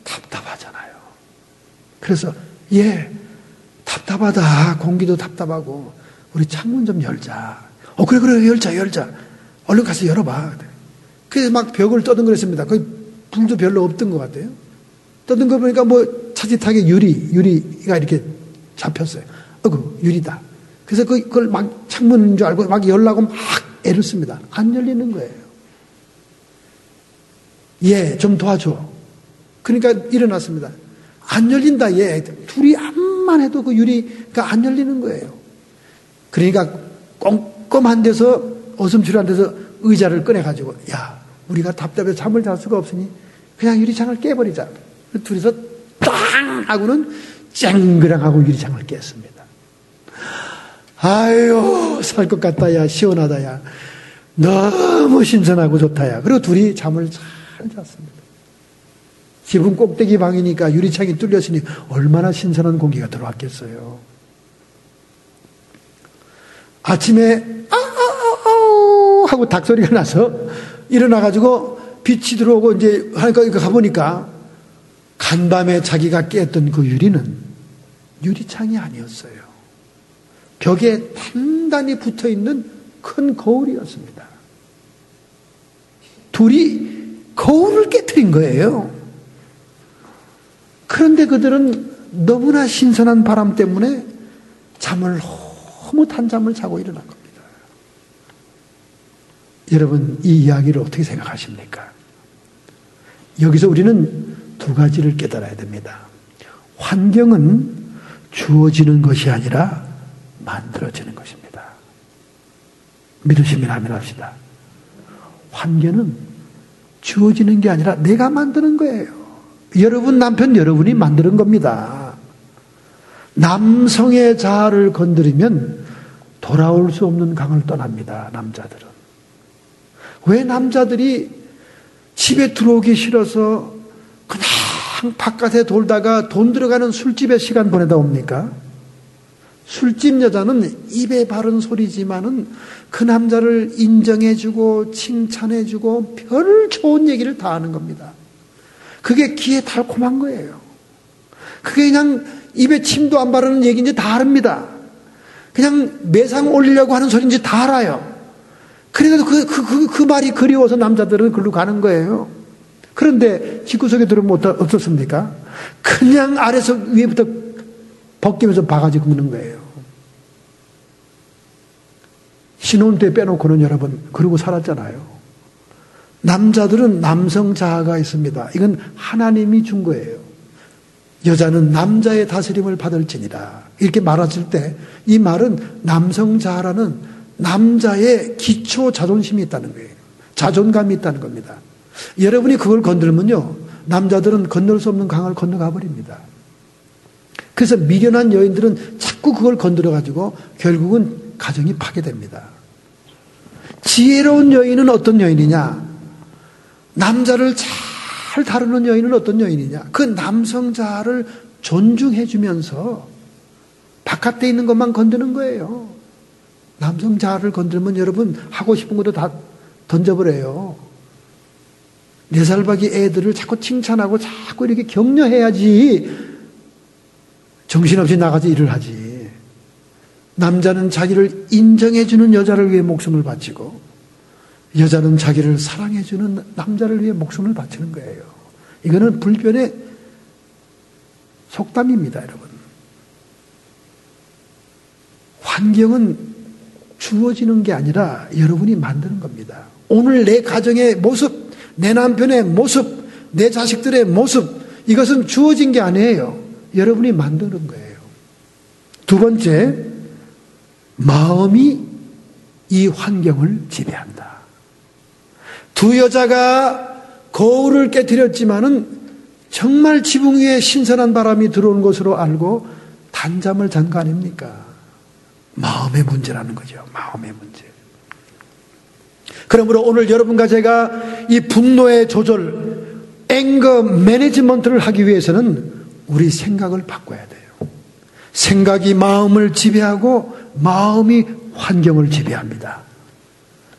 답답하잖아요. 그래서 답답하다. 공기도 답답하고 우리 창문 좀 열자. 그래 열자. 얼른 가서 열어봐. 그래서 막 벽을 떠듬거렸습니다. 거기 불도 별로 없던 것 같아요. 떠듬거 보니까 차짓하게 유리가 이렇게 잡혔어요. 유리다. 그래서 그걸 막 창문인 줄 알고 막 열라고 막 애를 씁니다. 안 열리는 거예요. 좀 도와줘. 그러니까 일어났습니다. 안 열린다, 둘이 암만 해도 그 유리가 안 열리는 거예요. 그러니까 꼼꼼한 데서, 어슴추리한 데서 의자를 꺼내가지고, 우리가 답답해서 잠을 잘 수가 없으니 그냥 유리창을 깨버리자. 둘이서 땅! 하고는 쨍그랑하고 유리창을 깼습니다. 아유, 살 것 같다, 야, 시원하다, 야. 너무 신선하고 좋다, 야. 그리고 둘이 잠을 잘 잤습니다. 지붕 꼭대기 방이니까 유리창이 뚫렸으니 얼마나 신선한 공기가 들어왔겠어요. 아침에 하고 닭소리가 나서 일어나가지고 빛이 들어오고 이제 하니까 가보니까 간밤에 자기가 깼던 그 유리는 유리창이 아니었어요. 벽에 단단히 붙어있는 큰 거울이었습니다. 둘이 거울을 깨트린 거예요. 그런데 그들은 너무나 신선한 바람 때문에 잠을 너무 단잠을 자고 일어난 겁니다. 여러분, 이 이야기를 어떻게 생각하십니까? 여기서 우리는 두 가지를 깨달아야 됩니다. 환경은 주어지는 것이 아니라 만들어지는 것입니다. 믿으시면 아멘 합시다. 환경은 주어지는 게 아니라 내가 만드는 거예요. 여러분 남편 여러분이 만드는 겁니다. 남성의 자아를 건드리면 돌아올 수 없는 강을 떠납니다. 남자들은. 왜 남자들이 집에 들어오기 싫어서 그냥 바깥에 돌다가 돈 들어가는 술집에 시간 보내다 옵니까? 술집 여자는 입에 바른 소리지만은 그 남자를 인정해주고 칭찬해주고 별 좋은 얘기를 다 하는 겁니다. 그게 귀에 달콤한 거예요. 그게 그냥 입에 침도 안 바르는 얘기인지 다 압니다. 그냥 매상 올리려고 하는 소리인지 다 알아요. 그래도 그 말이 그리워서 남자들은 글로 가는 거예요. 그런데 집구석에 들어오면 어떻습니까? 그냥 아래서 위에부터 벗기면서 바가지 굽는 거예요. 신혼 때 빼놓고는 여러분 그러고 살았잖아요. 남자들은 남성 자아가 있습니다. 이건 하나님이 준 거예요. 여자는 남자의 다스림을 받을지니라. 이렇게 말하실 때 이 말은 남성 자아라는 남자의 기초 자존심이 있다는 거예요. 자존감이 있다는 겁니다. 여러분이 그걸 건들면요, 남자들은 건널 수 없는 강을 건너가 버립니다. 그래서 미련한 여인들은 자꾸 그걸 건드려가지고 결국은 가정이 파괴됩니다. 지혜로운 여인은 어떤 여인이냐? 남자를 잘 다루는 여인은 어떤 여인이냐? 그 남성 자아를 존중해주면서 바깥에 있는 것만 건드는 거예요. 남성 자아를 건들면 여러분 하고 싶은 것도 다 던져버려요. 4살박이 애들을 자꾸 칭찬하고 자꾸 이렇게 격려해야지 정신없이 나가서 일을 하지. 남자는 자기를 인정해주는 여자를 위해 목숨을 바치고 여자는 자기를 사랑해주는 남자를 위해 목숨을 바치는 거예요. 이거는 불변의 속담입니다, 여러분. 환경은 주어지는 게 아니라 여러분이 만드는 겁니다. 오늘 내 가정의 모습, 내 남편의 모습, 내 자식들의 모습, 이것은 주어진 게 아니에요. 여러분이 만드는 거예요. 두 번째, 마음이 이 환경을 지배한다. 두 여자가 거울을 깨뜨렸지만은 정말 지붕 위에 신선한 바람이 들어오는 것으로 알고 단잠을 잔 거 아닙니까? 마음의 문제라는 거죠. 마음의 문제. 그러므로 오늘 여러분과 제가 이 분노의 조절, 앵거 매니지먼트를 하기 위해서는 우리 생각을 바꿔야 돼요. 생각이 마음을 지배하고 마음이 환경을 지배합니다.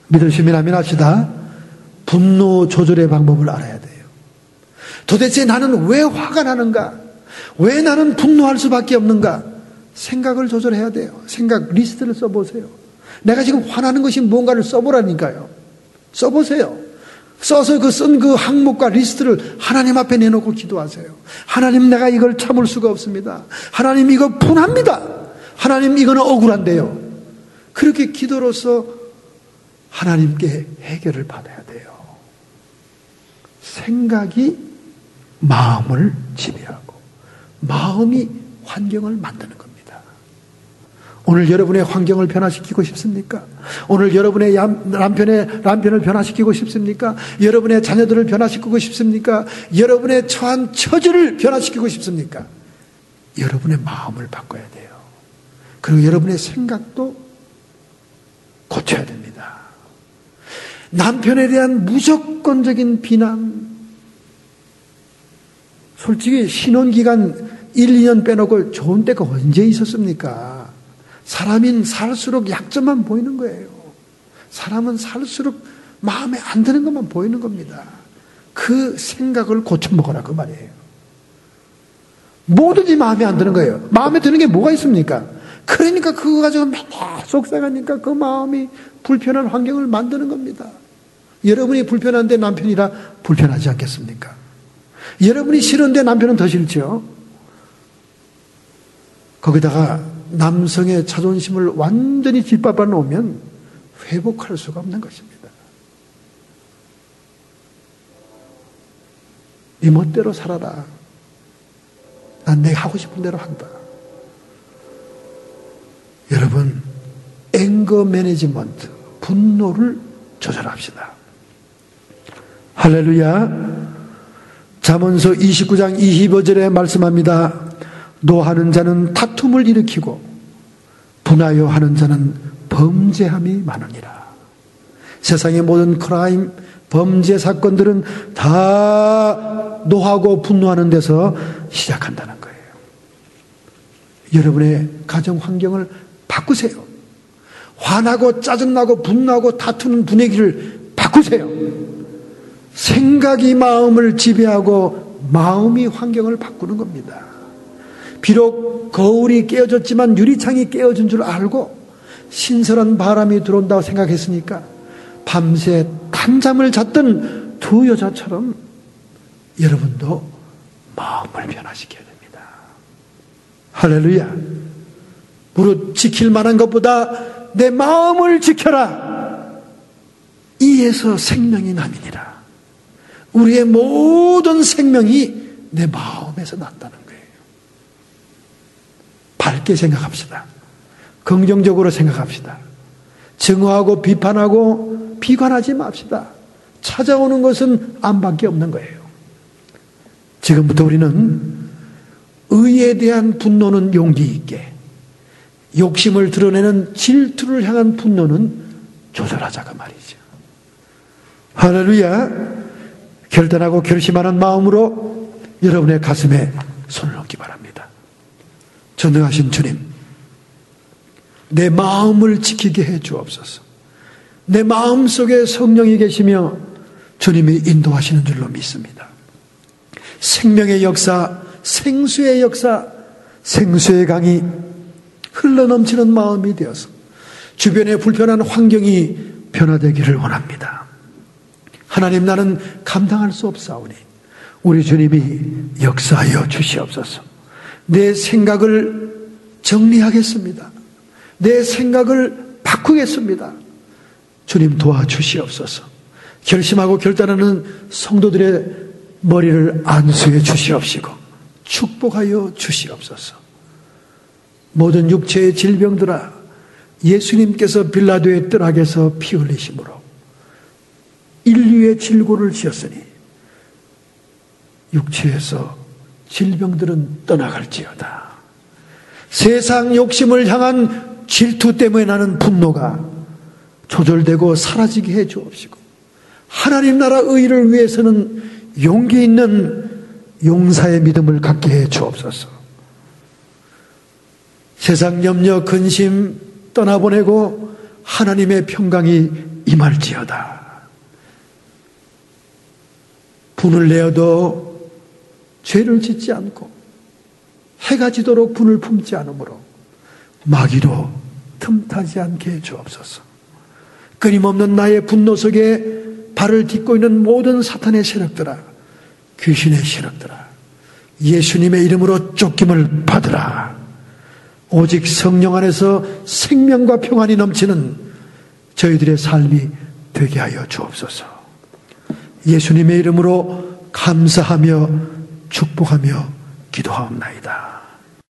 믿으시면 아멘 합시다. 분노 조절의 방법을 알아야 돼요. 도대체 나는 왜 화가 나는가? 왜 나는 분노할 수밖에 없는가? 생각을 조절해야 돼요. 생각 리스트를 써보세요. 내가 지금 화나는 것이 뭔가를 써보라니까요. 써보세요. 써서 쓴 그 항목과 리스트를 하나님 앞에 내놓고 기도하세요. 하나님, 내가 이걸 참을 수가 없습니다. 하나님, 이거 분합니다. 하나님, 이거는 억울한데요. 그렇게 기도로서 하나님께 해결을 받아야 돼요. 생각이 마음을 지배하고 마음이 환경을 만드는 겁니다. 오늘 여러분의 환경을 변화시키고 싶습니까? 오늘 여러분의 남편을 변화시키고 싶습니까? 여러분의 자녀들을 변화시키고 싶습니까? 여러분의 처한 처지를 변화시키고 싶습니까? 여러분의 마음을 바꿔야 돼요. 그리고 여러분의 생각도 고쳐야 됩니다. 남편에 대한 무조건적인 비난, 솔직히 신혼기간 1, 2년 빼놓고 좋은 때가 언제 있었습니까? 사람인 살수록 약점만 보이는 거예요. 사람은 살수록 마음에 안 드는 것만 보이는 겁니다. 그 생각을 고쳐먹어라, 그 말이에요. 뭐든지 마음에 안 드는 거예요. 마음에 드는 게 뭐가 있습니까? 그러니까 그거 가지고 맨날 속상하니까 그 마음이 불편한 환경을 만드는 겁니다. 여러분이 불편한데 남편이라 불편하지 않겠습니까? 여러분이 싫은데 남편은 더 싫죠. 거기다가 남성의 자존심을 완전히 짓밟아 놓으면 회복할 수가 없는 것입니다. 네 멋대로 살아라. 난 내가 하고 싶은 대로 한다. 여러분, 앵거 매니지먼트, 분노를 조절합시다. 할렐루야. 잠언서 29장 25절에 말씀합니다. 노하는 자는 다툼을 일으키고 분하여 하는 자는 범죄함이 많으니라. 세상의 모든 크라임, 범죄 사건들은 다 노하고 분노하는 데서 시작한다는 거예요. 여러분의 가정 환경을 바꾸세요. 화나고 짜증나고 분노하고 다투는 분위기를 바꾸세요. 생각이 마음을 지배하고 마음이 환경을 바꾸는 겁니다. 비록 거울이 깨어졌지만 유리창이 깨어진 줄 알고 신선한 바람이 들어온다고 생각했으니까 밤새 단잠을 잤던 두 여자처럼 여러분도 마음을 변화시켜야 됩니다. 할렐루야. 무릇 지킬 만한 것보다 내 마음을 지켜라. 이에서 생명이 남이니라. 우리의 모든 생명이 내 마음에서 났다는 거예요. 밝게 생각합시다. 긍정적으로 생각합시다. 증오하고 비판하고 비관하지 맙시다. 찾아오는 것은 암밖에 없는 거예요. 지금부터 우리는 의에 대한 분노는 용기 있게, 욕심을 드러내는 질투를 향한 분노는 조절하자가 말이죠. 할렐루야. 결단하고 결심하는 마음으로 여러분의 가슴에 손을 얹기 바랍니다. 전능하신 주님, 내 마음을 지키게 해 주옵소서. 내 마음 속에 성령이 계시며 주님이 인도하시는 줄로 믿습니다. 생명의 역사, 생수의 역사, 생수의 강이 흘러넘치는 마음이 되어서 주변의 불편한 환경이 변화되기를 원합니다. 하나님, 나는 감당할 수 없사오니 우리 주님이 역사하여 주시옵소서. 내 생각을 정리하겠습니다. 내 생각을 바꾸겠습니다. 주님 도와주시옵소서. 결심하고 결단하는 성도들의 머리를 안수해 주시옵시고 축복하여 주시옵소서. 모든 육체의 질병들아, 예수님께서 빌라도의 뜰학에서 피 흘리심으로 인류의 질고를 지었으니 육체에서 질병들은 떠나갈지어다. 세상 욕심을 향한 질투 때문에 나는 분노가 조절되고 사라지게 해 주옵시고, 하나님 나라 의를 위해서는 용기 있는 용사의 믿음을 갖게 해 주옵소서. 세상 염려 근심 떠나보내고 하나님의 평강이 임할지어다. 분을 내어도 죄를 짓지 않고 해가 지도록 분을 품지 않으므로 마귀로 틈타지 않게 해 주옵소서. 끊임없는 나의 분노 속에 발을 딛고 있는 모든 사탄의 세력들아, 귀신의 세력들아, 예수님의 이름으로 쫓김을 받으라. 오직 성령 안에서 생명과 평안이 넘치는 저희들의 삶이 되게 하여 주옵소서. 예수님의 이름으로 감사하며 축복하며 기도하옵나이다.